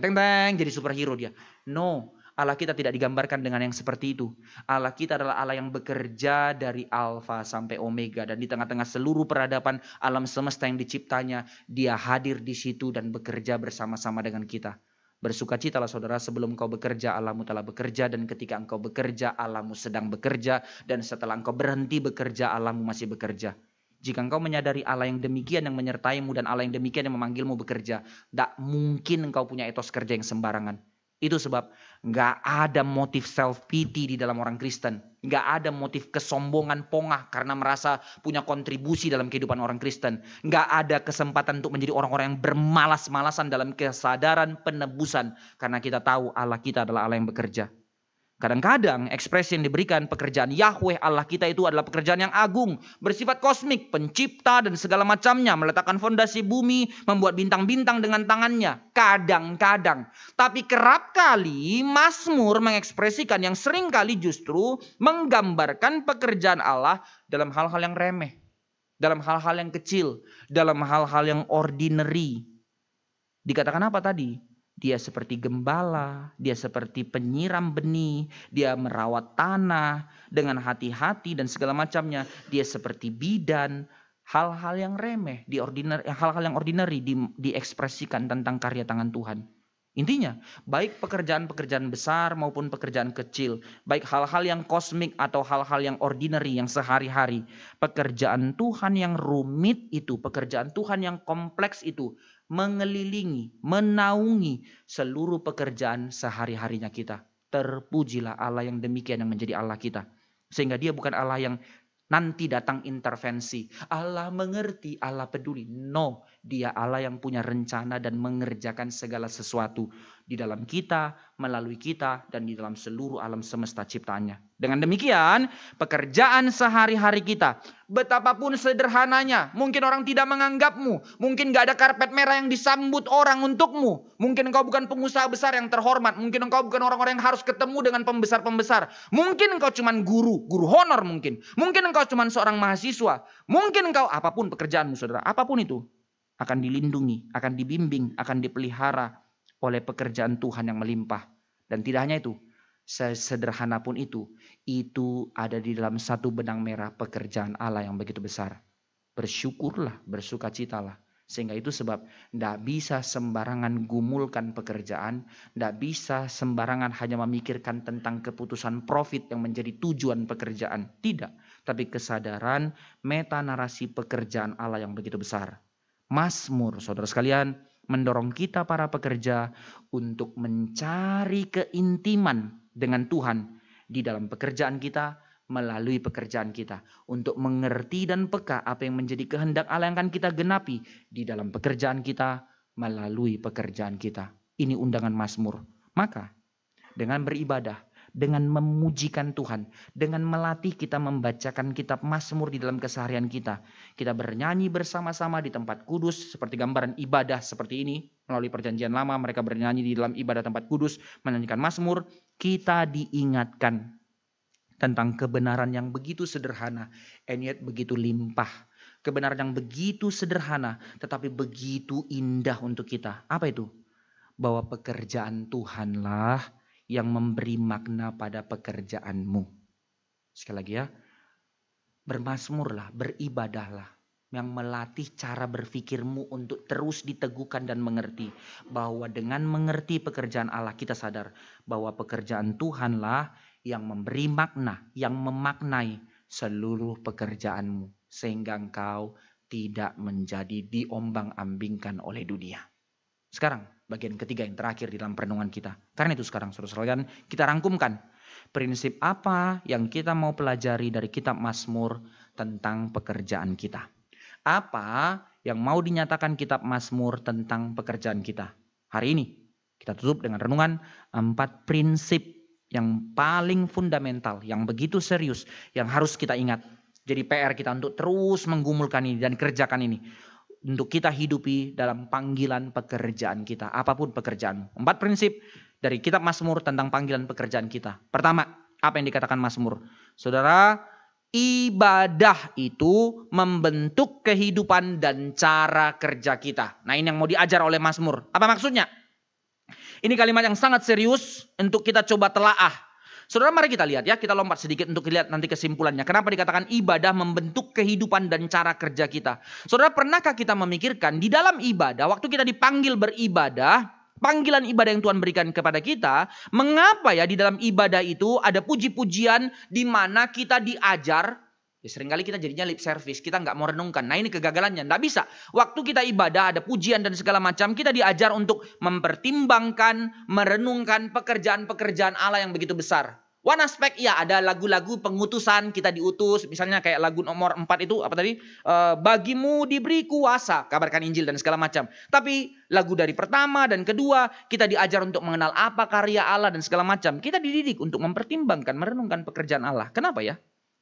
jadi superhero dia. No. Allah kita tidak digambarkan dengan yang seperti itu. Allah kita adalah Allah yang bekerja dari Alfa sampai Omega. Dan di tengah-tengah seluruh peradaban alam semesta yang diciptanya, dia hadir di situ dan bekerja bersama-sama dengan kita. Bersukacitalah saudara, sebelum engkau bekerja, Allahmu telah bekerja. Dan ketika engkau bekerja, Allahmu sedang bekerja. Dan setelah engkau berhenti bekerja, Allahmu masih bekerja. Jika engkau menyadari Allah yang demikian yang menyertaimu dan Allah yang demikian yang memanggilmu bekerja, tak mungkin engkau punya etos kerja yang sembarangan. Itu sebab gak ada motif self-pity di dalam orang Kristen. Gak ada motif kesombongan pongah karena merasa punya kontribusi dalam kehidupan orang Kristen. Gak ada kesempatan untuk menjadi orang-orang yang bermalas-malasan dalam kesadaran penebusan. Karena kita tahu Allah kita adalah Allah yang bekerja. Kadang-kadang ekspresi yang diberikan pekerjaan Yahweh Allah kita itu adalah pekerjaan yang agung, bersifat kosmik, pencipta dan segala macamnya, meletakkan fondasi bumi, membuat bintang-bintang dengan tangannya. Kadang-kadang. Tapi kerap kali Mazmur mengekspresikan yang sering kali justru menggambarkan pekerjaan Allah dalam hal-hal yang remeh, dalam hal-hal yang kecil, dalam hal-hal yang ordinary. Dikatakan apa tadi? Dia seperti gembala, dia seperti penyiram benih, dia merawat tanah dengan hati-hati dan segala macamnya. Dia seperti bidan, hal-hal yang remeh, hal-hal yang ordinary diekspresikan tentang karya tangan Tuhan. Intinya, baik pekerjaan-pekerjaan besar maupun pekerjaan kecil, baik hal-hal yang kosmik atau hal-hal yang ordinary yang sehari-hari, pekerjaan Tuhan yang rumit itu, pekerjaan Tuhan yang kompleks itu, mengelilingi, menaungi seluruh pekerjaan sehari-harinya kita. Terpujilah Allah yang demikian yang menjadi Allah kita. Sehingga dia bukan Allah yang nanti datang intervensi. Allah mengerti, Allah peduli. No, dia Allah yang punya rencana dan mengerjakan segala sesuatu di dalam kita, melalui kita, dan di dalam seluruh alam semesta ciptaannya. Dengan demikian, pekerjaan sehari-hari kita, betapapun sederhananya, mungkin orang tidak menganggapmu, mungkin gak ada karpet merah yang disambut orang untukmu, mungkin engkau bukan pengusaha besar yang terhormat, mungkin engkau bukan orang-orang yang harus ketemu dengan pembesar-pembesar, mungkin engkau cuman guru honor mungkin engkau cuman seorang mahasiswa, mungkin engkau apapun pekerjaanmu saudara, apapun itu, akan dilindungi, akan dibimbing, akan dipelihara oleh pekerjaan Tuhan yang melimpah. Dan tidak hanya itu, sesederhana pun itu ada di dalam satu benang merah pekerjaan Allah yang begitu besar. Bersyukurlah, bersukacitalah. Sehingga itu sebab tidak bisa sembarangan gumulkan pekerjaan, tidak bisa sembarangan hanya memikirkan tentang keputusan profit yang menjadi tujuan pekerjaan. Tidak, tapi kesadaran meta narasi pekerjaan Allah yang begitu besar. Mazmur, saudara sekalian, mendorong kita para pekerja untuk mencari keintiman dengan Tuhan di dalam pekerjaan kita, melalui pekerjaan kita, untuk mengerti dan peka apa yang menjadi kehendak Allah yang akan kita genapi di dalam pekerjaan kita, melalui pekerjaan kita. Ini undangan Mazmur. Maka dengan beribadah, dengan memujikan Tuhan, dengan melatih kita membacakan kitab Mazmur di dalam keseharian kita, kita bernyanyi bersama-sama di tempat kudus seperti gambaran ibadah seperti ini. Melalui perjanjian lama mereka bernyanyi di dalam ibadah tempat kudus, menyanyikan Mazmur. Kita diingatkan tentang kebenaran yang begitu sederhana, and yet begitu limpah. Kebenaran yang begitu sederhana, tetapi begitu indah untuk kita. Apa itu? Bahwa pekerjaan Tuhanlah yang memberi makna pada pekerjaanmu. Sekali lagi ya, bermazmurlah, beribadahlah, yang melatih cara berpikirmu untuk terus diteguhkan dan mengerti. Bahwa dengan mengerti pekerjaan Allah, kita sadar bahwa pekerjaan Tuhanlah yang memberi makna, yang memaknai seluruh pekerjaanmu. Sehingga engkau tidak menjadi diombang-ambingkan oleh dunia. Sekarang bagian ketiga yang terakhir di dalam perenungan kita. Karena itu sekarang saudara sekalian, kita rangkumkan prinsip apa yang kita mau pelajari dari kitab Mazmur tentang pekerjaan kita. Apa yang mau dinyatakan kitab Mazmur tentang pekerjaan kita. Hari ini kita tutup dengan renungan 4 prinsip yang paling fundamental, yang begitu serius, yang harus kita ingat. Jadi PR kita untuk terus menggumulkan ini dan kerjakan ini. Untuk kita hidupi dalam panggilan pekerjaan kita. Apapun pekerjaanmu. 4 prinsip dari kitab Mazmur tentang panggilan pekerjaan kita. Pertama, apa yang dikatakan Mazmur? Saudara, ibadah itu membentuk kehidupan dan cara kerja kita. Nah, ini yang mau diajar oleh Mazmur. Apa maksudnya? Ini kalimat yang sangat serius untuk kita coba telaah. Saudara, mari kita lihat ya, kita lompat sedikit untuk lihat nanti kesimpulannya. Kenapa dikatakan ibadah membentuk kehidupan dan cara kerja kita? Saudara, pernahkah kita memikirkan di dalam ibadah, waktu kita dipanggil beribadah, panggilan ibadah yang Tuhan berikan kepada kita, mengapa ya di dalam ibadah itu ada puji-pujian di mana kita diajar? Ya, seringkali kita jadinya lip service, kita nggak mau renungkan. Nah, ini kegagalannya, nggak bisa. Waktu kita ibadah ada pujian dan segala macam, kita diajar untuk mempertimbangkan, merenungkan pekerjaan-pekerjaan Allah yang begitu besar. One aspek, ya ada lagu-lagu pengutusan, kita diutus, misalnya kayak lagu nomor 4 itu, apa tadi? Bagimu diberi kuasa, kabarkan Injil dan segala macam. Tapi lagu dari pertama dan kedua, kita diajar untuk mengenal apa karya Allah dan segala macam. Kita dididik untuk mempertimbangkan, merenungkan pekerjaan Allah. Kenapa ya?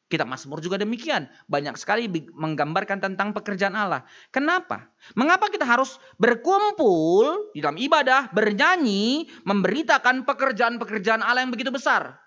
Kitab Mazmur juga demikian. Banyak sekali menggambarkan tentang pekerjaan Allah. Kenapa? Mengapa kita harus berkumpul di dalam ibadah, bernyanyi, memberitakan pekerjaan-pekerjaan Allah yang begitu besar?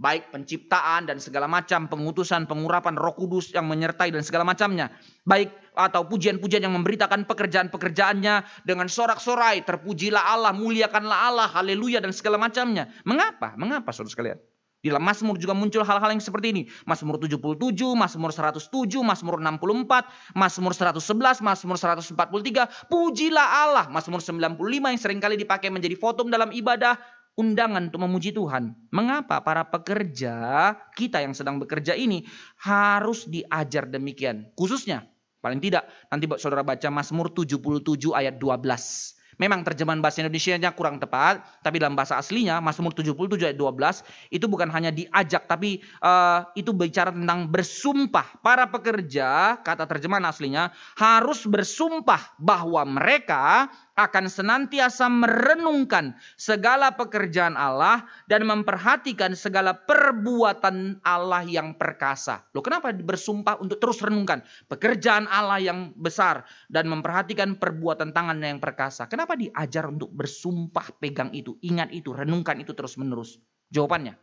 Baik penciptaan dan segala macam, pengutusan, pengurapan Roh Kudus yang menyertai dan segala macamnya. Baik atau pujian-pujian yang memberitakan pekerjaan-pekerjaannya dengan sorak-sorai. Terpujilah Allah, muliakanlah Allah, haleluya dan segala macamnya. Mengapa? Mengapa saudara sekalian? Di dalam Mazmur juga muncul hal-hal yang seperti ini. Mazmur 77, Mazmur 107, Mazmur 64, Mazmur 111, Mazmur 143. Pujilah Allah. Mazmur 95 yang seringkali dipakai menjadi foto dalam ibadah. Undangan untuk memuji Tuhan. Mengapa para pekerja kita yang sedang bekerja ini harus diajar demikian? Khususnya, paling tidak, nanti saudara baca Mazmur 77 ayat 12. Memang terjemahan bahasa Indonesianya kurang tepat, tapi dalam bahasa aslinya Mazmur 77 ayat 12 itu bukan hanya diajak, tapi itu bicara tentang bersumpah. Para pekerja, kata terjemahan aslinya, harus bersumpah bahwa mereka akan senantiasa merenungkan segala pekerjaan Allah dan memperhatikan segala perbuatan Allah yang perkasa. Loh, kenapa bersumpah untuk terus renungkan pekerjaan Allah yang besar dan memperhatikan perbuatan tangannya yang perkasa? Kenapa diajar untuk bersumpah pegang itu, ingat itu, renungkan itu terus menerus? Jawabannya,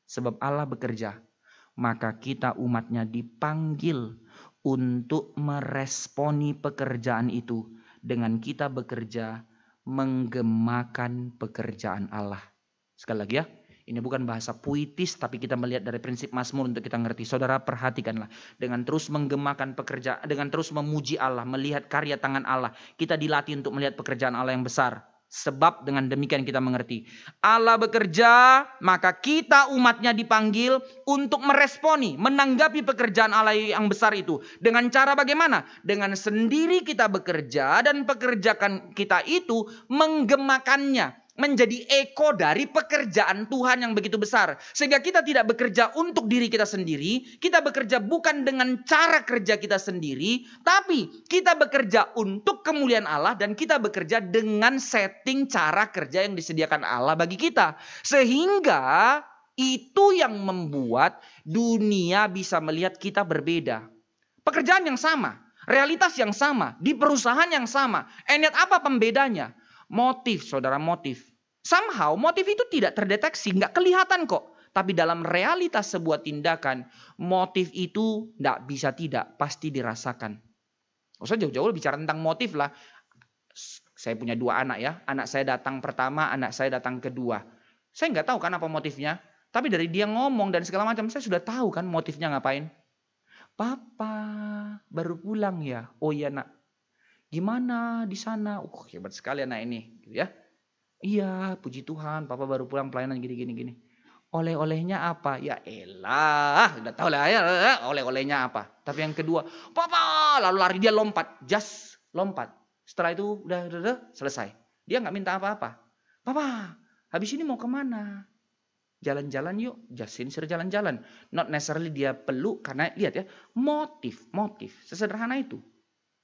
sebab Allah bekerja, maka kita umatnya dipanggil untuk meresponi pekerjaan itu dengan kita bekerja menggemakan pekerjaan Allah. Sekali lagi ya, ini bukan bahasa puitis, tapi kita melihat dari prinsip Mazmur untuk kita ngerti. Saudara perhatikanlah, dengan terus menggemakan pekerjaan, dengan terus memuji Allah, melihat karya tangan Allah, kita dilatih untuk melihat pekerjaan Allah yang besar. Sebab dengan demikian kita mengerti, Allah bekerja, maka kita umatnya dipanggil untuk meresponi, menanggapi pekerjaan Allah yang besar itu. Dengan cara bagaimana? Dengan sendiri kita bekerja dan pekerjaan kita itu menggemakannya. Menjadi eko dari pekerjaan Tuhan yang begitu besar. Sehingga kita tidak bekerja untuk diri kita sendiri. Kita bekerja bukan dengan cara kerja kita sendiri. Tapi kita bekerja untuk kemuliaan Allah. Dan kita bekerja dengan setting cara kerja yang disediakan Allah bagi kita. Sehingga itu yang membuat dunia bisa melihat kita berbeda. Pekerjaan yang sama. Realitas yang sama. Di perusahaan yang sama. Lihat apa pembedanya? Motif, saudara, motif. Somehow motif itu tidak terdeteksi, nggak kelihatan kok. Tapi dalam realitas sebuah tindakan, motif itu nggak bisa tidak, pasti dirasakan. Nggak usah jauh-jauh bicara tentang motif lah. Saya punya 2 anak ya. Anak saya datang pertama, anak saya datang kedua. Saya nggak tahu kan apa motifnya. Tapi dari dia ngomong dan segala macam, saya sudah tahu kan motifnya ngapain. Papa, baru pulang ya? Oh iya nak. Gimana di sana? Hebat sekali anak ini, gitu ya. Iya, puji Tuhan, Papa baru pulang pelayanan gini. Oleh-olehnya apa? Ya elah, udah tahu lah ya, oleh-olehnya apa. Tapi yang kedua, Papa, lalu lari dia lompat, just lompat. Setelah itu udah selesai. Dia nggak minta apa-apa. Papa, habis ini mau kemana? Jalan-jalan yuk, Justin suruh jalan-jalan. Not necessarily dia peluk, karena lihat ya, motif, sesederhana itu.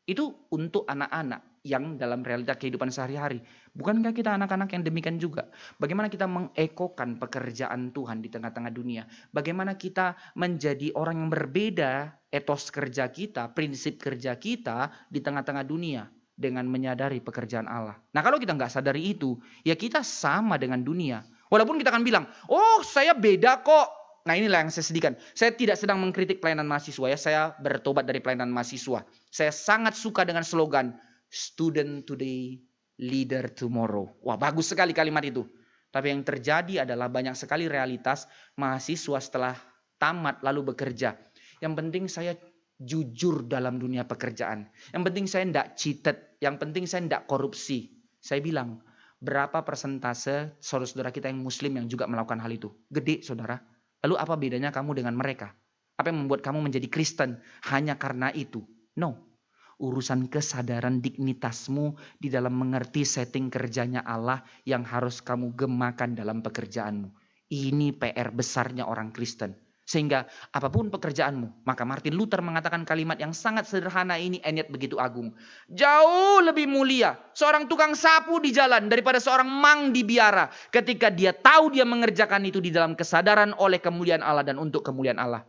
Itu untuk anak-anak yang dalam realita kehidupan sehari-hari. Bukankah kita anak-anak yang demikian juga? Bagaimana kita mengekokan pekerjaan Tuhan di tengah-tengah dunia? Bagaimana kita menjadi orang yang berbeda etos kerja kita, prinsip kerja kita di tengah-tengah dunia dengan menyadari pekerjaan Allah. Nah kalau kita nggak sadari itu, ya kita sama dengan dunia. Walaupun kita akan bilang, oh saya beda kok. Nah inilah yang saya sedihkan. Saya tidak sedang mengkritik pelayanan mahasiswa ya. Saya bertobat dari pelayanan mahasiswa. Saya sangat suka dengan slogan Student today, leader tomorrow. Wah bagus sekali kalimat itu. Tapi yang terjadi adalah banyak sekali realitas mahasiswa setelah tamat lalu bekerja. Yang penting saya jujur dalam dunia pekerjaan. Yang penting saya tidak cheated. Yang penting saya tidak korupsi. Saya bilang berapa persentase saudara-saudara kita yang muslim yang juga melakukan hal itu? Gede saudara. Lalu apa bedanya kamu dengan mereka? Apa yang membuat kamu menjadi Kristen hanya karena itu? No. Urusan kesadaran dignitasmu di dalam mengerti setting kerjanya Allah yang harus kamu gemakan dalam pekerjaanmu. Ini PR besarnya orang Kristen. Sehingga apapun pekerjaanmu, maka Martin Luther mengatakan kalimat yang sangat sederhana ini, yet begitu agung. Jauh lebih mulia seorang tukang sapu di jalan daripada seorang mang di biara. Ketika dia tahu dia mengerjakan itu di dalam kesadaran oleh kemuliaan Allah dan untuk kemuliaan Allah.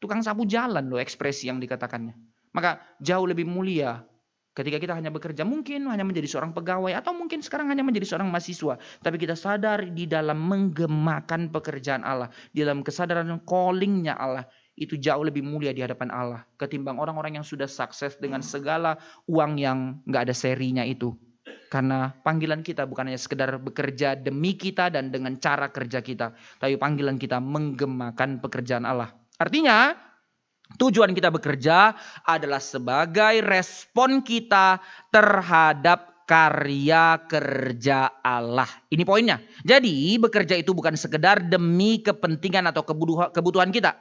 Tukang sapu jalan loh ekspresi yang dikatakannya. Maka jauh lebih mulia ketika kita hanya bekerja, mungkin hanya menjadi seorang pegawai atau mungkin sekarang hanya menjadi seorang mahasiswa. Tapi kita sadar di dalam menggemakan pekerjaan Allah, di dalam kesadaran callingnya Allah, itu jauh lebih mulia di hadapan Allah ketimbang orang-orang yang sudah sukses dengan segala uang yang nggak ada serinya itu. Karena panggilan kita bukan hanya sekedar bekerja demi kita dan dengan cara kerja kita, tapi panggilan kita menggemakan pekerjaan Allah. Artinya tujuan kita bekerja adalah sebagai respon kita terhadap karya kerja Allah. Ini poinnya. Jadi bekerja itu bukan sekedar demi kepentingan atau kebutuhan kita.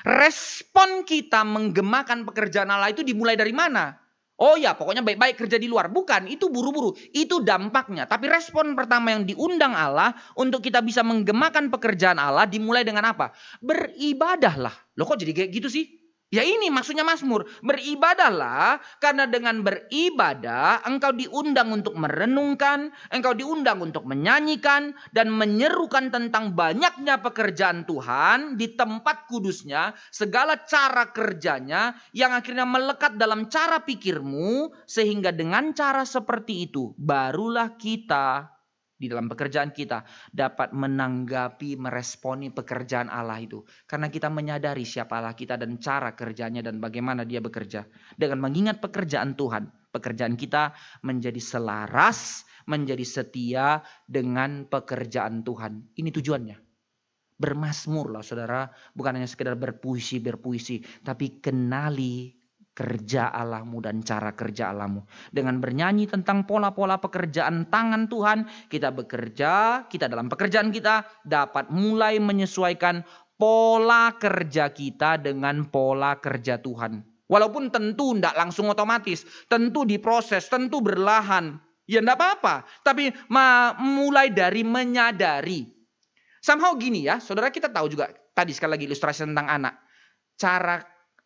Respon kita menggemakan pekerjaan Allah itu dimulai dari mana? Oh ya, pokoknya baik-baik kerja di luar. Bukan, itu buru-buru. Itu dampaknya. Tapi respon pertama yang diundang Allah untuk kita bisa menggemakan pekerjaan Allah dimulai dengan apa? Beribadahlah. Loh kok jadi kayak gitu sih? Ya ini maksudnya Mazmur. Beribadahlah karena dengan beribadah engkau diundang untuk merenungkan. Engkau diundang untuk menyanyikan dan menyerukan tentang banyaknya pekerjaan Tuhan di tempat kudusnya. Segala cara kerjanya yang akhirnya melekat dalam cara pikirmu. Sehingga dengan cara seperti itu barulah kita di dalam pekerjaan kita dapat menanggapi, meresponi pekerjaan Allah itu. Karena kita menyadari siapa Allah kita dan cara kerjanya dan bagaimana dia bekerja. Dengan mengingat pekerjaan Tuhan, Pekerjaan kita menjadi selaras, menjadi setia dengan pekerjaan Tuhan. Ini tujuannya. Bermazmurlah saudara, bukan hanya sekedar berpuisi, tapi kenali kerja Allahmu dan cara kerja Allahmu. Dengan bernyanyi tentang pola-pola pekerjaan tangan Tuhan, kita bekerja, kita dalam pekerjaan kita dapat mulai menyesuaikan pola kerja kita dengan pola kerja Tuhan. Walaupun tentu tidak langsung otomatis, tentu diproses, tentu berlahan. Ya tidak apa-apa, tapi mulai dari menyadari. Somehow gini ya, saudara, kita tahu juga tadi sekali lagi ilustrasi tentang anak. Cara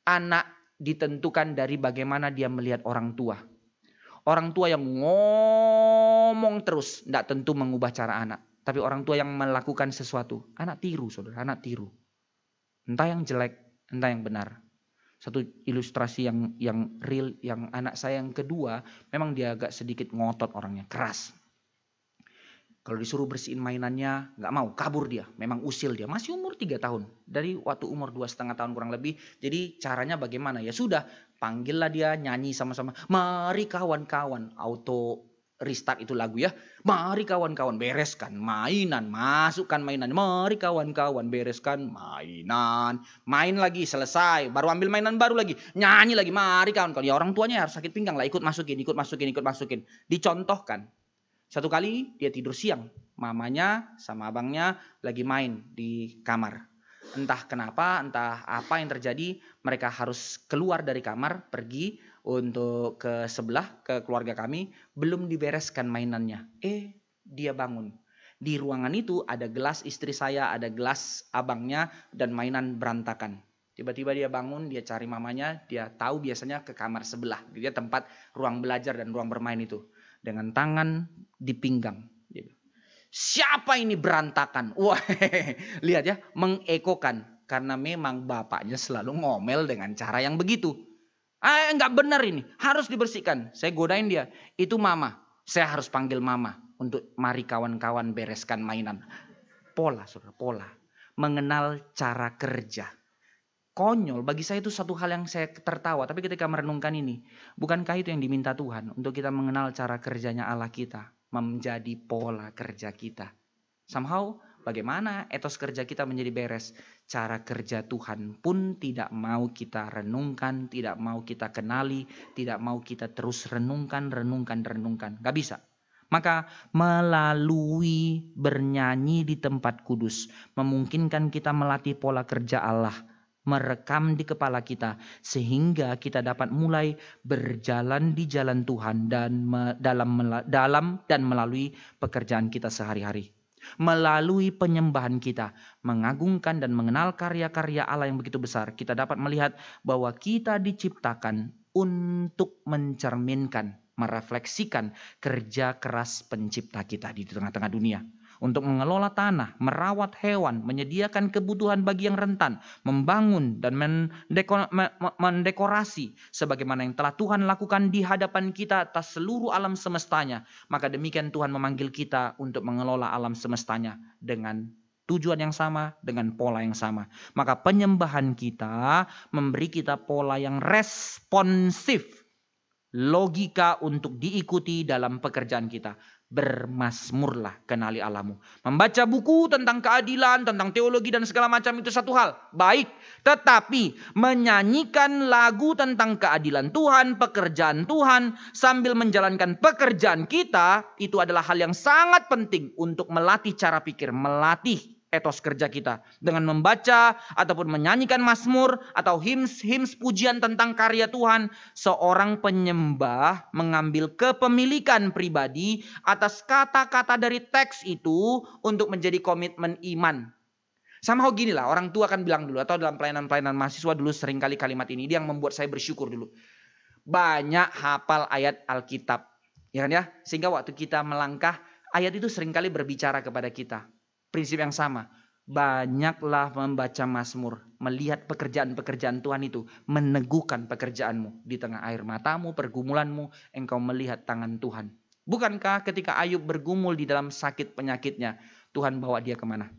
anak ditentukan dari bagaimana dia melihat orang tua. Orang tua yang ngomong terus tidak tentu mengubah cara anak. Tapi orang tua yang melakukan sesuatu, anak tiru saudara, anak tiru. Entah yang jelek, entah yang benar. Satu ilustrasi yang real, yang anak saya yang kedua, memang dia agak sedikit ngotot orangnya, keras. Kalau disuruh bersihin mainannya, nggak mau, kabur dia. Memang usil dia, masih umur 3 tahun. Dari waktu umur 2,5 tahun kurang lebih. Jadi caranya bagaimana? Ya sudah, panggillah dia, nyanyi sama-sama. Mari kawan-kawan, auto restart itu lagu ya. Mari kawan-kawan, bereskan mainan, masukkan mainan. Mari kawan-kawan, bereskan mainan. Main lagi, selesai. Baru ambil mainan baru lagi. Nyanyi lagi, mari kawan-kawan. Ya orang tuanya harus sakit pinggang lah, ikut masukin. Dicontohkan. Satu kali dia tidur siang. Mamanya sama abangnya lagi main di kamar. Entah kenapa, entah apa yang terjadi. Mereka harus keluar dari kamar, pergi untuk ke sebelah, ke keluarga kami. Belum dibereskan mainannya. Dia bangun. Di ruangan itu ada gelas istri saya, ada gelas abangnya, dan mainan berantakan. Tiba-tiba dia bangun, dia cari mamanya. Dia tahu biasanya ke kamar sebelah. Dia tempat ruang belajar dan ruang bermain itu. Dengan tangan di pinggang. Siapa ini berantakan? Wah, lihat ya, mengekokan. Karena memang bapaknya selalu ngomel dengan cara yang begitu. Enggak benar ini, harus dibersihkan. Saya godain dia, itu mama. Saya harus panggil mama untuk mari kawan-kawan bereskan mainan. Pola, saudara, pola. Mengenal cara kerja. Konyol, bagi saya itu satu hal yang saya tertawa. Tapi ketika merenungkan ini, bukankah itu yang diminta Tuhan? Untuk kita mengenal cara kerjanya Allah kita. Menjadi pola kerja kita. Somehow bagaimana etos kerja kita menjadi beres. Cara kerja Tuhan pun tidak mau kita renungkan. Tidak mau kita kenali. Tidak mau kita terus renungkan. Gak bisa. Maka melalui bernyanyi di tempat kudus. Memungkinkan kita melatih pola kerja Allah. Merekam di kepala kita sehingga kita dapat mulai berjalan di jalan Tuhan dan dalam dan melalui pekerjaan kita sehari-hari. Melalui penyembahan kita, mengagungkan dan mengenal karya-karya Allah yang begitu besar, kita dapat melihat bahwa kita diciptakan untuk mencerminkan, merefleksikan kerja keras pencipta kita di tengah-tengah dunia. Untuk mengelola tanah, merawat hewan, menyediakan kebutuhan bagi yang rentan, membangun dan mendekorasi sebagaimana yang telah Tuhan lakukan di hadapan kita atas seluruh alam semestanya. Maka demikian Tuhan memanggil kita untuk mengelola alam semestanya dengan tujuan yang sama, dengan pola yang sama. Maka penyembahan kita memberi kita pola yang responsif, logika untuk diikuti dalam pekerjaan kita. Bermazmurlah, kenali Allahmu. Membaca buku tentang keadilan, tentang teologi dan segala macam itu satu hal. Baik, tetapi menyanyikan lagu tentang keadilan Tuhan, pekerjaan Tuhan, sambil menjalankan pekerjaan kita, itu adalah hal yang sangat penting untuk melatih cara pikir, melatih etos kerja kita. Dengan membaca ataupun menyanyikan mazmur atau hymns pujian tentang karya Tuhan, seorang penyembah mengambil kepemilikan pribadi atas kata-kata dari teks itu untuk menjadi komitmen iman. Somehow gini lah, orang tua kan bilang dulu, atau dalam pelayanan-pelayanan mahasiswa dulu seringkali kalimat ini, dia yang membuat saya bersyukur dulu. Banyak hafal ayat Alkitab, ya kan ya? Sehingga waktu kita melangkah, ayat itu seringkali berbicara kepada kita. Prinsip yang sama, banyaklah membaca mazmur, melihat pekerjaan-pekerjaan Tuhan itu, meneguhkan pekerjaanmu di tengah air matamu, pergumulanmu, engkau melihat tangan Tuhan. Bukankah ketika Ayub bergumul di dalam sakit penyakitnya, Tuhan bawa dia kemana?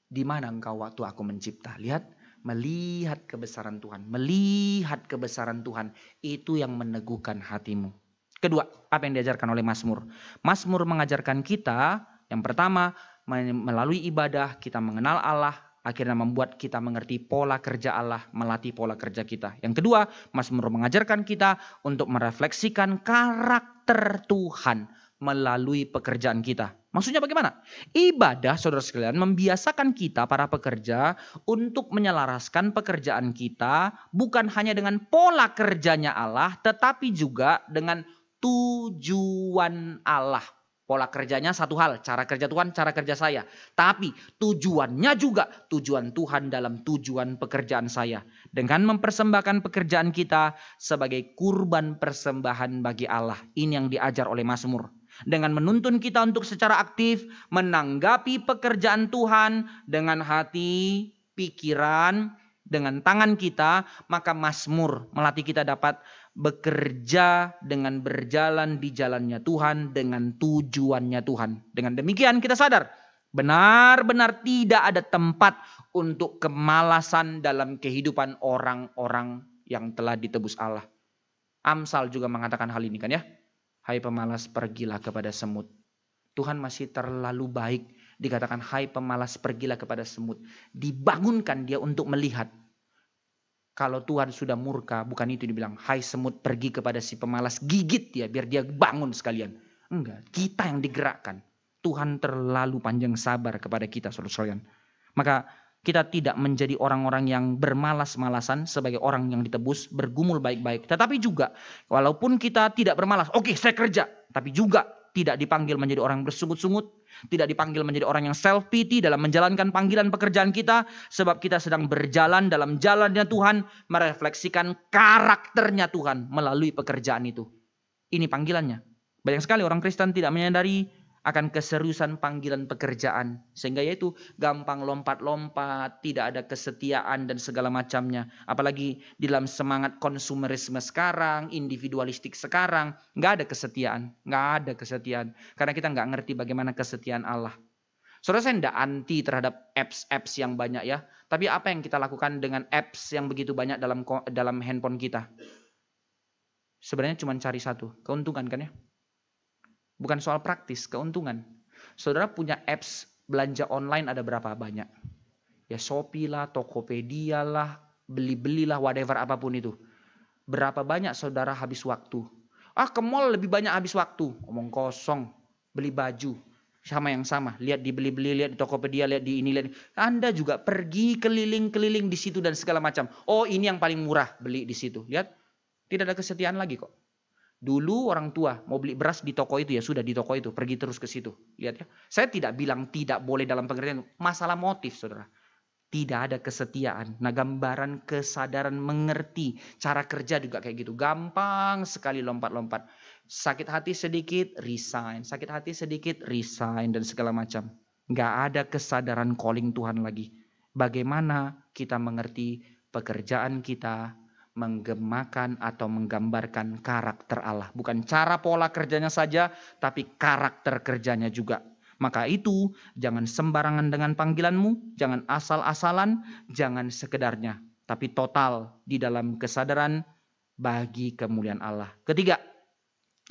Di mana engkau waktu aku mencipta? Lihat, Melihat kebesaran Tuhan. Melihat kebesaran Tuhan. Itu yang meneguhkan hatimu. Kedua, apa yang diajarkan oleh Mazmur? Mazmur mengajarkan kita, yang pertama, melalui ibadah kita mengenal Allah, akhirnya membuat kita mengerti pola kerja Allah, melatih pola kerja kita. Yang kedua, Mazmur mengajarkan kita untuk merefleksikan karakter Tuhan melalui pekerjaan kita. Maksudnya bagaimana? Ibadah, saudara sekalian, membiasakan kita para pekerja untuk menyelaraskan pekerjaan kita bukan hanya dengan pola kerjanya Allah, tetapi juga dengan tujuan Allah. Pola kerjanya satu hal, cara kerja Tuhan, cara kerja saya. Tapi tujuannya juga tujuan Tuhan dalam tujuan pekerjaan saya. Dengan mempersembahkan pekerjaan kita sebagai kurban persembahan bagi Allah. Ini yang diajar oleh Mazmur. Dengan menuntun kita untuk secara aktif menanggapi pekerjaan Tuhan dengan hati, pikiran, dengan tangan kita, maka Mazmur melatih kita dapat bekerja dengan berjalan di jalannya Tuhan dengan tujuannya Tuhan. Dengan demikian kita sadar benar-benar tidak ada tempat untuk kemalasan dalam kehidupan orang-orang yang telah ditebus Allah. Amsal juga mengatakan hal ini kan ya. Hai pemalas, pergilah kepada semut. Tuhan masih terlalu baik. Dikatakan hai pemalas, pergilah kepada semut. Dibangunkan dia untuk melihat. Kalau Tuhan sudah murka, bukan itu dibilang, hai semut pergi kepada si pemalas, gigit dia biar dia bangun sekalian. Enggak, kita yang digerakkan. Tuhan terlalu panjang sabar kepada kita, saudara-saudara. Maka kita tidak menjadi orang-orang yang bermalas-malasan sebagai orang yang ditebus, bergumul baik-baik. Tetapi juga, walaupun kita tidak bermalas, oke saya kerja. Tapi juga tidak dipanggil menjadi orang bersungut-sungut. Tidak dipanggil menjadi orang yang self-pity dalam menjalankan panggilan pekerjaan kita. Sebab kita sedang berjalan dalam jalannya Tuhan. Merefleksikan karakternya Tuhan melalui pekerjaan itu. Ini panggilannya. Banyak sekali orang Kristen tidak menyadari akan keseriusan panggilan pekerjaan. Sehingga yaitu gampang lompat-lompat, tidak ada kesetiaan dan segala macamnya. Apalagi di dalam semangat konsumerisme sekarang, individualistik sekarang, nggak ada kesetiaan. Nggak ada kesetiaan. Karena kita nggak ngerti bagaimana kesetiaan Allah. Saudara, saya tidak anti terhadap apps-apps yang banyak ya. Tapi apa yang kita lakukan dengan apps yang begitu banyak dalam handphone kita? Sebenarnya cuma cari satu, keuntungan kan ya? Bukan soal praktis, keuntungan. Saudara punya apps belanja online ada berapa banyak? Ya Shopee lah, Tokopedia lah, beli-belilah, whatever apapun itu. Berapa banyak saudara habis waktu? Ke mall lebih banyak habis waktu. Omong kosong, beli baju. Sama yang sama, lihat dibeli-beli, lihat di Tokopedia, lihat di ini, lihat. Anda juga pergi keliling-keliling di situ dan segala macam. Oh ini yang paling murah, beli di situ. Lihat, tidak ada kesetiaan lagi kok. Dulu orang tua mau beli beras di toko itu ya sudah di toko itu, pergi terus ke situ. Lihat ya. Saya tidak bilang tidak boleh dalam pengertian masalah motif, saudara. Tidak ada kesetiaan. Nah, gambaran kesadaran mengerti cara kerja juga kayak gitu. Gampang sekali lompat-lompat. Sakit hati sedikit, resign. Sakit hati sedikit, resign dan segala macam. Nggak ada kesadaran calling Tuhan lagi. Bagaimana kita mengerti pekerjaan kita menggemakan atau menggambarkan karakter Allah. Bukan cara pola kerjanya saja, tapi karakter kerjanya juga. Maka itu jangan sembarangan dengan panggilanmu, jangan asal-asalan, jangan sekedarnya. Tapi total di dalam kesadaran bagi kemuliaan Allah. Ketiga,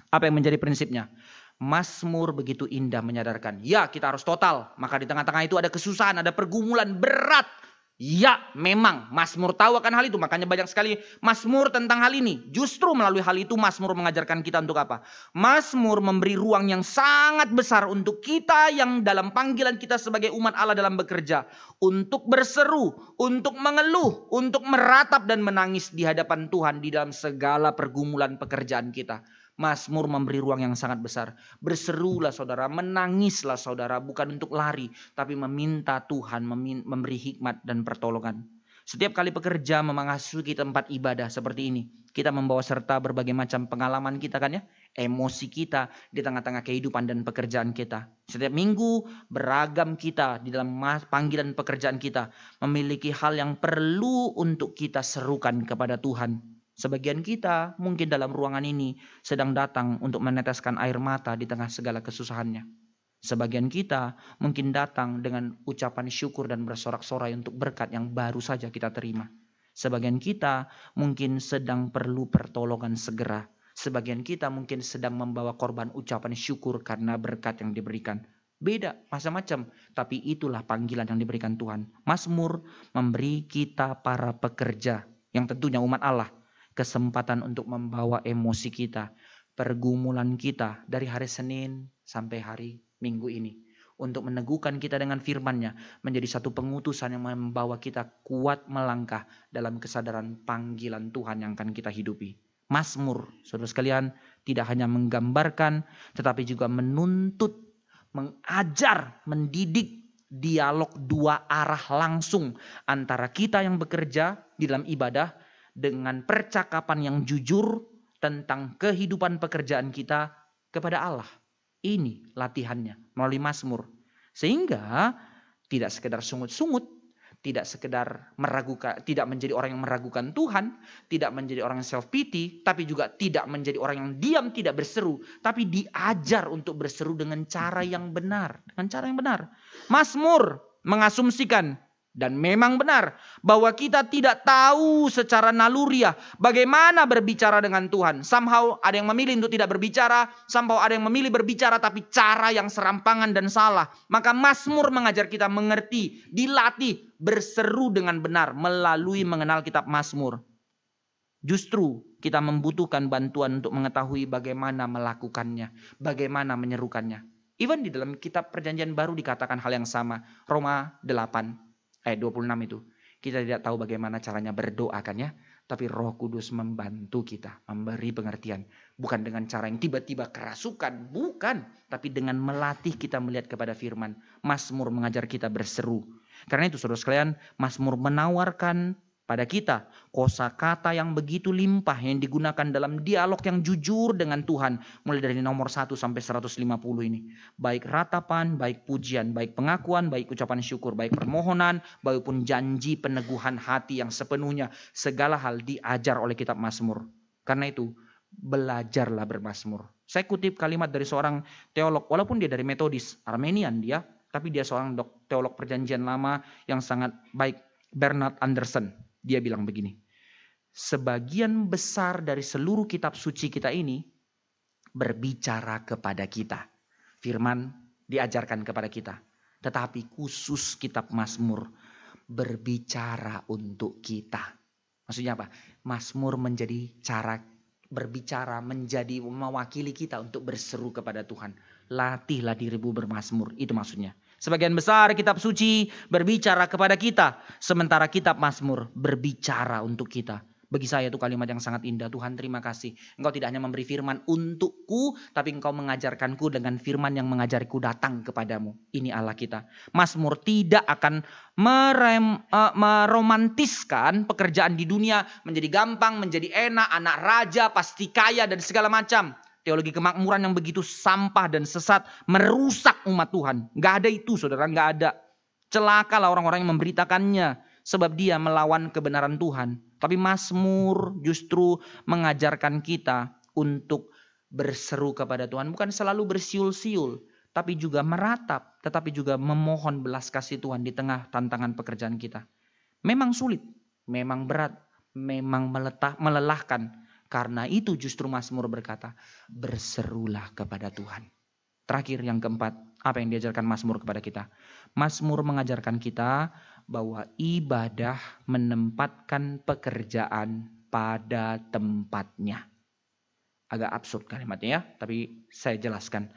apa yang menjadi prinsipnya? Mazmur begitu indah menyadarkan, ya kita harus total. Maka di tengah-tengah itu ada kesusahan, ada pergumulan berat. Ya memang Mazmur tahu akan hal itu. Makanya banyak sekali Mazmur tentang hal ini. Justru melalui hal itu Mazmur mengajarkan kita untuk apa? Mazmur memberi ruang yang sangat besar untuk kita yang dalam panggilan kita sebagai umat Allah dalam bekerja. Untuk berseru, untuk mengeluh, untuk meratap dan menangis di hadapan Tuhan di dalam segala pergumulan pekerjaan kita. Mazmur memberi ruang yang sangat besar. Berserulah saudara, menangislah saudara, bukan untuk lari, tapi meminta Tuhan memberi hikmat dan pertolongan. Setiap kali pekerja memasuki tempat ibadah seperti ini, kita membawa serta berbagai macam pengalaman kita kan ya, emosi kita di tengah-tengah kehidupan dan pekerjaan kita. Setiap minggu beragam kita di dalam panggilan pekerjaan kita memiliki hal yang perlu untuk kita serukan kepada Tuhan. Sebagian kita mungkin dalam ruangan ini sedang datang untuk meneteskan air mata di tengah segala kesusahannya. Sebagian kita mungkin datang dengan ucapan syukur dan bersorak-sorai untuk berkat yang baru saja kita terima. Sebagian kita mungkin sedang perlu pertolongan segera. Sebagian kita mungkin sedang membawa korban ucapan syukur karena berkat yang diberikan. Beda, macam-macam. Tapi itulah panggilan yang diberikan Tuhan. Mazmur memberi kita para pekerja, yang tentunya umat Allah, kesempatan untuk membawa emosi kita, pergumulan kita dari hari Senin sampai hari Minggu ini. Untuk meneguhkan kita dengan firman-Nya, menjadi satu pengutusan yang membawa kita kuat melangkah dalam kesadaran panggilan Tuhan yang akan kita hidupi. Mazmur, saudara sekalian, tidak hanya menggambarkan, tetapi juga menuntut, mengajar, mendidik dialog dua arah langsung antara kita yang bekerja di dalam ibadah dengan percakapan yang jujur tentang kehidupan pekerjaan kita kepada Allah. Ini latihannya melalui Mazmur. Sehingga tidak sekedar sungut-sungut, tidak sekedar meragukan, tidak menjadi orang yang meragukan Tuhan, tidak menjadi orang yang self pity, tapi juga tidak menjadi orang yang diam tidak berseru, tapi diajar untuk berseru dengan cara yang benar, dengan cara yang benar. Mazmur mengasumsikan dan memang benar bahwa kita tidak tahu secara naluriah bagaimana berbicara dengan Tuhan. Somehow ada yang memilih untuk tidak berbicara, somehow ada yang memilih berbicara tapi cara yang serampangan dan salah. Maka Mazmur mengajar kita mengerti, dilatih berseru dengan benar melalui mengenal kitab Mazmur. Justru kita membutuhkan bantuan untuk mengetahui bagaimana melakukannya, bagaimana menyerukannya. Even di dalam kitab Perjanjian Baru dikatakan hal yang sama. Roma 8 ayat 26 itu. Kita tidak tahu bagaimana caranya berdoa kan ya. Tapi Roh Kudus membantu kita. Memberi pengertian. Bukan dengan cara yang tiba-tiba kerasukan. Bukan. Tapi dengan melatih kita melihat kepada firman. Mazmur mengajar kita berseru. Karena itu saudara sekalian. Mazmur menawarkan pada kita kosakata yang begitu limpah yang digunakan dalam dialog yang jujur dengan Tuhan. Mulai dari nomor 1 sampai 150 ini. Baik ratapan, baik pujian, baik pengakuan, baik ucapan syukur, baik permohonan, maupun janji peneguhan hati yang sepenuhnya. Segala hal diajar oleh kitab Mazmur. Karena itu belajarlah bermazmur. Saya kutip kalimat dari seorang teolog. Walaupun dia dari Metodis, Armenian dia. Tapi dia seorang teolog perjanjian lama yang sangat baik. Bernard Anderson. Dia bilang begini, sebagian besar dari seluruh kitab suci kita ini berbicara kepada kita. Firman diajarkan kepada kita. Tetapi khusus kitab Mazmur berbicara untuk kita. Maksudnya apa? Mazmur menjadi cara berbicara, menjadi mewakili kita untuk berseru kepada Tuhan. Latihlah dirimu bermazmur. Itu maksudnya. Sebagian besar kitab suci berbicara kepada kita. Sementara kitab Mazmur berbicara untuk kita. Bagi saya itu kalimat yang sangat indah. Tuhan terima kasih. Engkau tidak hanya memberi firman untukku. Tapi engkau mengajarkanku dengan firman yang mengajariku datang kepadamu. Ini Allah kita. Mazmur tidak akan meromantiskan pekerjaan di dunia. Menjadi gampang, menjadi enak, anak raja, pasti kaya dan segala macam. Teologi kemakmuran yang begitu sampah dan sesat merusak umat Tuhan. Gak ada itu saudara, gak ada. Celakalah orang-orang yang memberitakannya. Sebab dia melawan kebenaran Tuhan. Tapi Mazmur justru mengajarkan kita untuk berseru kepada Tuhan. Bukan selalu bersiul-siul. Tapi juga meratap. Tetapi juga memohon belas kasih Tuhan di tengah tantangan pekerjaan kita. Memang sulit. Memang berat. Memang melelahkan. Karena itu justru Mazmur berkata, berserulah kepada Tuhan. Terakhir yang keempat, apa yang diajarkan Mazmur kepada kita? Mazmur mengajarkan kita bahwa ibadah menempatkan pekerjaan pada tempatnya. Agak absurd kalimatnya ya, tapi saya jelaskan.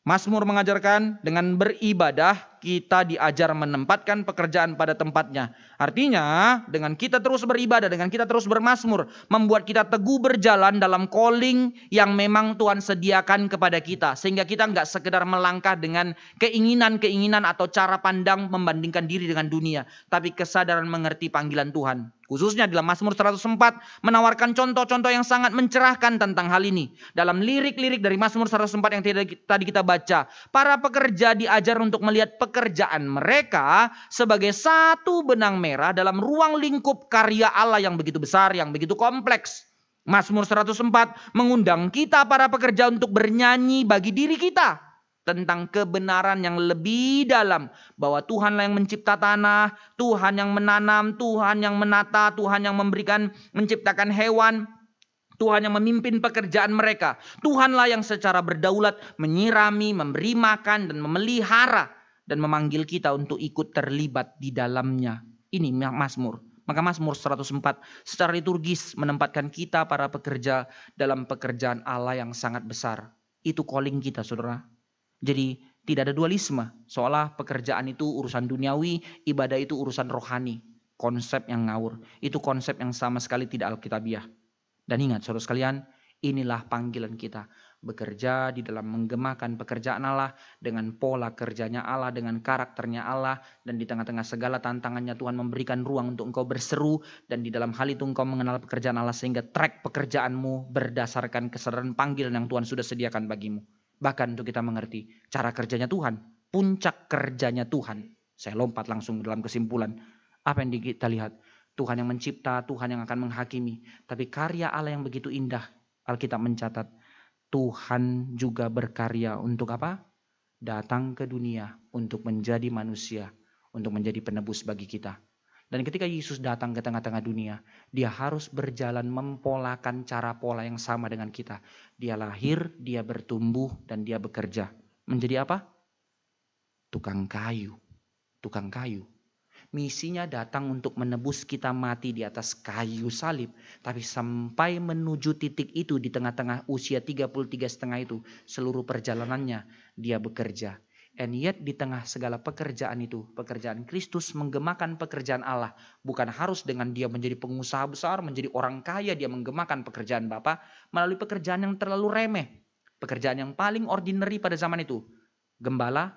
Mazmur mengajarkan dengan beribadah kita diajar menempatkan pekerjaan pada tempatnya. Artinya dengan kita terus beribadah, dengan kita terus bermazmur, membuat kita teguh berjalan dalam calling yang memang Tuhan sediakan kepada kita. Sehingga kita nggak sekedar melangkah dengan keinginan-keinginan atau cara pandang membandingkan diri dengan dunia. Tapi kesadaran mengerti panggilan Tuhan. Khususnya dalam Mazmur 104 menawarkan contoh-contoh yang sangat mencerahkan tentang hal ini. Dalam lirik-lirik dari Mazmur 104 yang tadi kita baca. Para pekerja diajar untuk melihat pekerjaan mereka sebagai satu benang merah dalam ruang lingkup karya Allah yang begitu besar, yang begitu kompleks. Mazmur 104 mengundang kita para pekerja untuk bernyanyi bagi diri kita. tentang kebenaran yang lebih dalam. Bahwa Tuhanlah yang mencipta tanah, Tuhan yang menanam, Tuhan yang menata, Tuhan yang menciptakan hewan, Tuhan yang memimpin pekerjaan mereka. Tuhanlah yang secara berdaulat menyirami, memberi makan, dan memelihara. Dan memanggil kita untuk ikut terlibat di dalamnya. Ini Mazmur. Maka Mazmur 104 secara liturgis menempatkan kita para pekerja dalam pekerjaan Allah yang sangat besar. Itu calling kita, saudara. Jadi tidak ada dualisme. Seolah pekerjaan itu urusan duniawi, ibadah itu urusan rohani. Konsep yang ngawur. Itu konsep yang sama sekali tidak alkitabiah. Dan ingat saudara sekalian, inilah panggilan kita. Bekerja di dalam menggemakan pekerjaan Allah dengan pola kerjanya Allah, dengan karakternya Allah. Dan di tengah-tengah segala tantangannya Tuhan memberikan ruang untuk engkau berseru. Dan di dalam hal itu engkau mengenal pekerjaan Allah sehingga track pekerjaanmu berdasarkan kesadaran panggilan yang Tuhan sudah sediakan bagimu. Bahkan untuk kita mengerti cara kerjanya Tuhan, puncak kerjanya Tuhan. Saya lompat langsung dalam kesimpulan. Apa yang kita lihat? Tuhan yang mencipta, Tuhan yang akan menghakimi. Tapi karya Allah yang begitu indah, Alkitab mencatat, Tuhan juga berkarya untuk apa? Datang ke dunia untuk menjadi manusia, untuk menjadi penebus bagi kita. Dan ketika Yesus datang ke tengah-tengah dunia, dia harus berjalan mempolakan cara pola yang sama dengan kita. Dia lahir, dia bertumbuh, dan dia bekerja. Menjadi apa? Tukang kayu. Tukang kayu. Misinya datang untuk menebus kita mati di atas kayu salib. Tapi sampai menuju titik itu di tengah-tengah usia 33,5 itu, seluruh perjalanannya dia bekerja. And yet di tengah segala pekerjaan itu, pekerjaan Kristus menggemakan pekerjaan Allah. Bukan harus dengan dia menjadi pengusaha besar, menjadi orang kaya, dia menggemakan pekerjaan Bapa melalui pekerjaan yang terlalu remeh. Pekerjaan yang paling ordinary pada zaman itu. Gembala,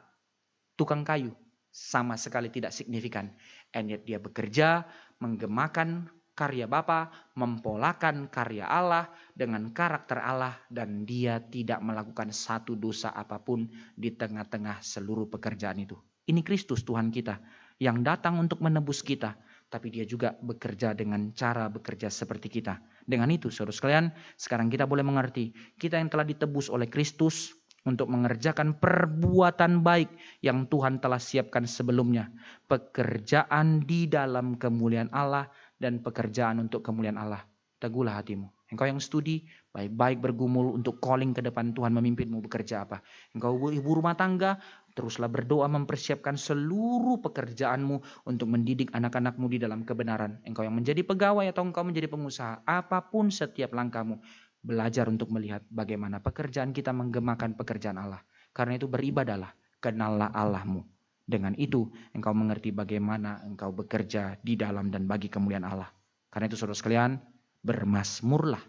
tukang kayu. Sama sekali tidak signifikan. And yet dia bekerja, menggemakan karya Bapa, mempolakan karya Allah dengan karakter Allah, dan dia tidak melakukan satu dosa apapun di tengah-tengah seluruh pekerjaan itu. Ini Kristus Tuhan kita yang datang untuk menebus kita, tapi dia juga bekerja dengan cara bekerja seperti kita. Dengan itu saudara sekalian, sekarang kita boleh mengerti, kita yang telah ditebus oleh Kristus untuk mengerjakan perbuatan baik yang Tuhan telah siapkan sebelumnya. Pekerjaan di dalam kemuliaan Allah dan pekerjaan untuk kemuliaan Allah. Teguhlah hatimu. Engkau yang studi, baik-baik bergumul untuk calling ke depan Tuhan memimpinmu bekerja apa. Engkau ibu rumah tangga, teruslah berdoa mempersiapkan seluruh pekerjaanmu untuk mendidik anak-anakmu di dalam kebenaran. Engkau yang menjadi pegawai atau engkau menjadi pengusaha, apapun setiap langkahmu. Belajar untuk melihat bagaimana pekerjaan kita menggemakan pekerjaan Allah. Karena itu beribadahlah, kenallah Allahmu. Dengan itu engkau mengerti bagaimana engkau bekerja di dalam dan bagi kemuliaan Allah. Karena itu saudara sekalian, bermazmurlah,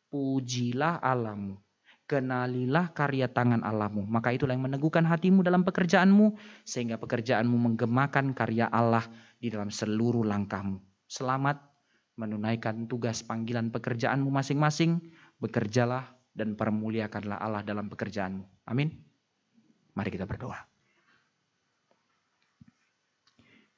pujilah Allahmu, kenalilah karya tangan Allahmu. Maka itulah yang meneguhkan hatimu dalam pekerjaanmu, sehingga pekerjaanmu menggemakan karya Allah di dalam seluruh langkahmu. Selamat menunaikan tugas panggilan pekerjaanmu masing-masing. Bekerjalah dan permuliakanlah Allah dalam pekerjaanmu. Amin. Mari kita berdoa.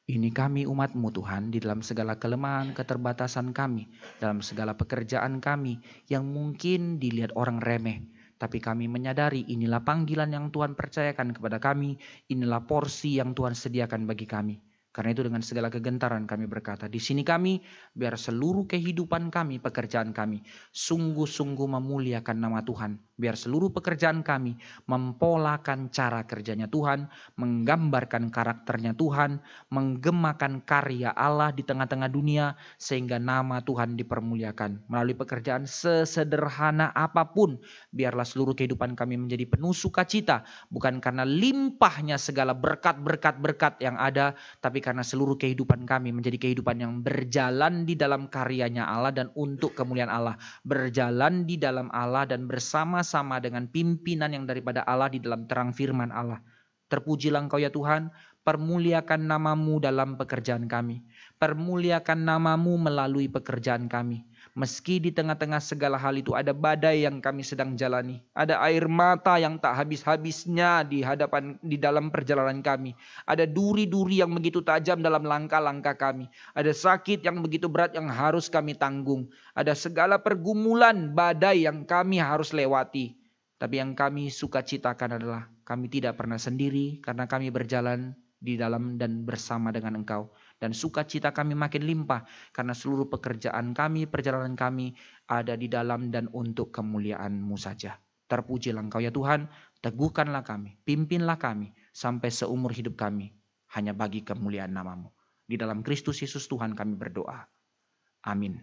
Ini kami umat-Mu Tuhan, di dalam segala kelemahan, keterbatasan kami, dalam segala pekerjaan kami yang mungkin dilihat orang remeh. Tapi kami menyadari inilah panggilan yang Tuhan percayakan kepada kami, inilah porsi yang Tuhan sediakan bagi kami. Karena itu dengan segala kegentaran kami berkata, di sini kami, biar seluruh kehidupan kami, pekerjaan kami, sungguh-sungguh memuliakan nama Tuhan. Biar seluruh pekerjaan kami mempolakan cara kerjanya Tuhan, menggambarkan karakternya Tuhan, menggemakan karya Allah di tengah-tengah dunia, sehingga nama Tuhan dipermuliakan. Melalui pekerjaan sesederhana apapun, biarlah seluruh kehidupan kami menjadi penuh sukacita, bukan karena limpahnya segala berkat-berkat yang ada, tapi karena seluruh kehidupan kami menjadi kehidupan yang berjalan di dalam karyanya Allah dan untuk kemuliaan Allah. Berjalan di dalam Allah dan bersama-sama dengan pimpinan yang daripada Allah di dalam terang firman Allah. Terpujilah Engkau ya Tuhan, permuliakan namamu dalam pekerjaan kami. Permuliakan namamu melalui pekerjaan kami. Meski di tengah-tengah segala hal itu ada badai yang kami sedang jalani. Ada air mata yang tak habis-habisnya di dalam perjalanan kami. Ada duri-duri yang begitu tajam dalam langkah-langkah kami. Ada sakit yang begitu berat yang harus kami tanggung. Ada segala pergumulan badai yang kami harus lewati. Tapi yang kami sukacitakan adalah kami tidak pernah sendiri karena kami berjalan di dalam dan bersama dengan Engkau. Dan sukacita kami makin limpah karena seluruh pekerjaan kami, perjalanan kami ada di dalam dan untuk kemuliaan-Mu saja. Terpujilah Engkau ya Tuhan, teguhkanlah kami, pimpinlah kami sampai seumur hidup kami hanya bagi kemuliaan nama-Mu. Di dalam Kristus Yesus Tuhan kami berdoa. Amin.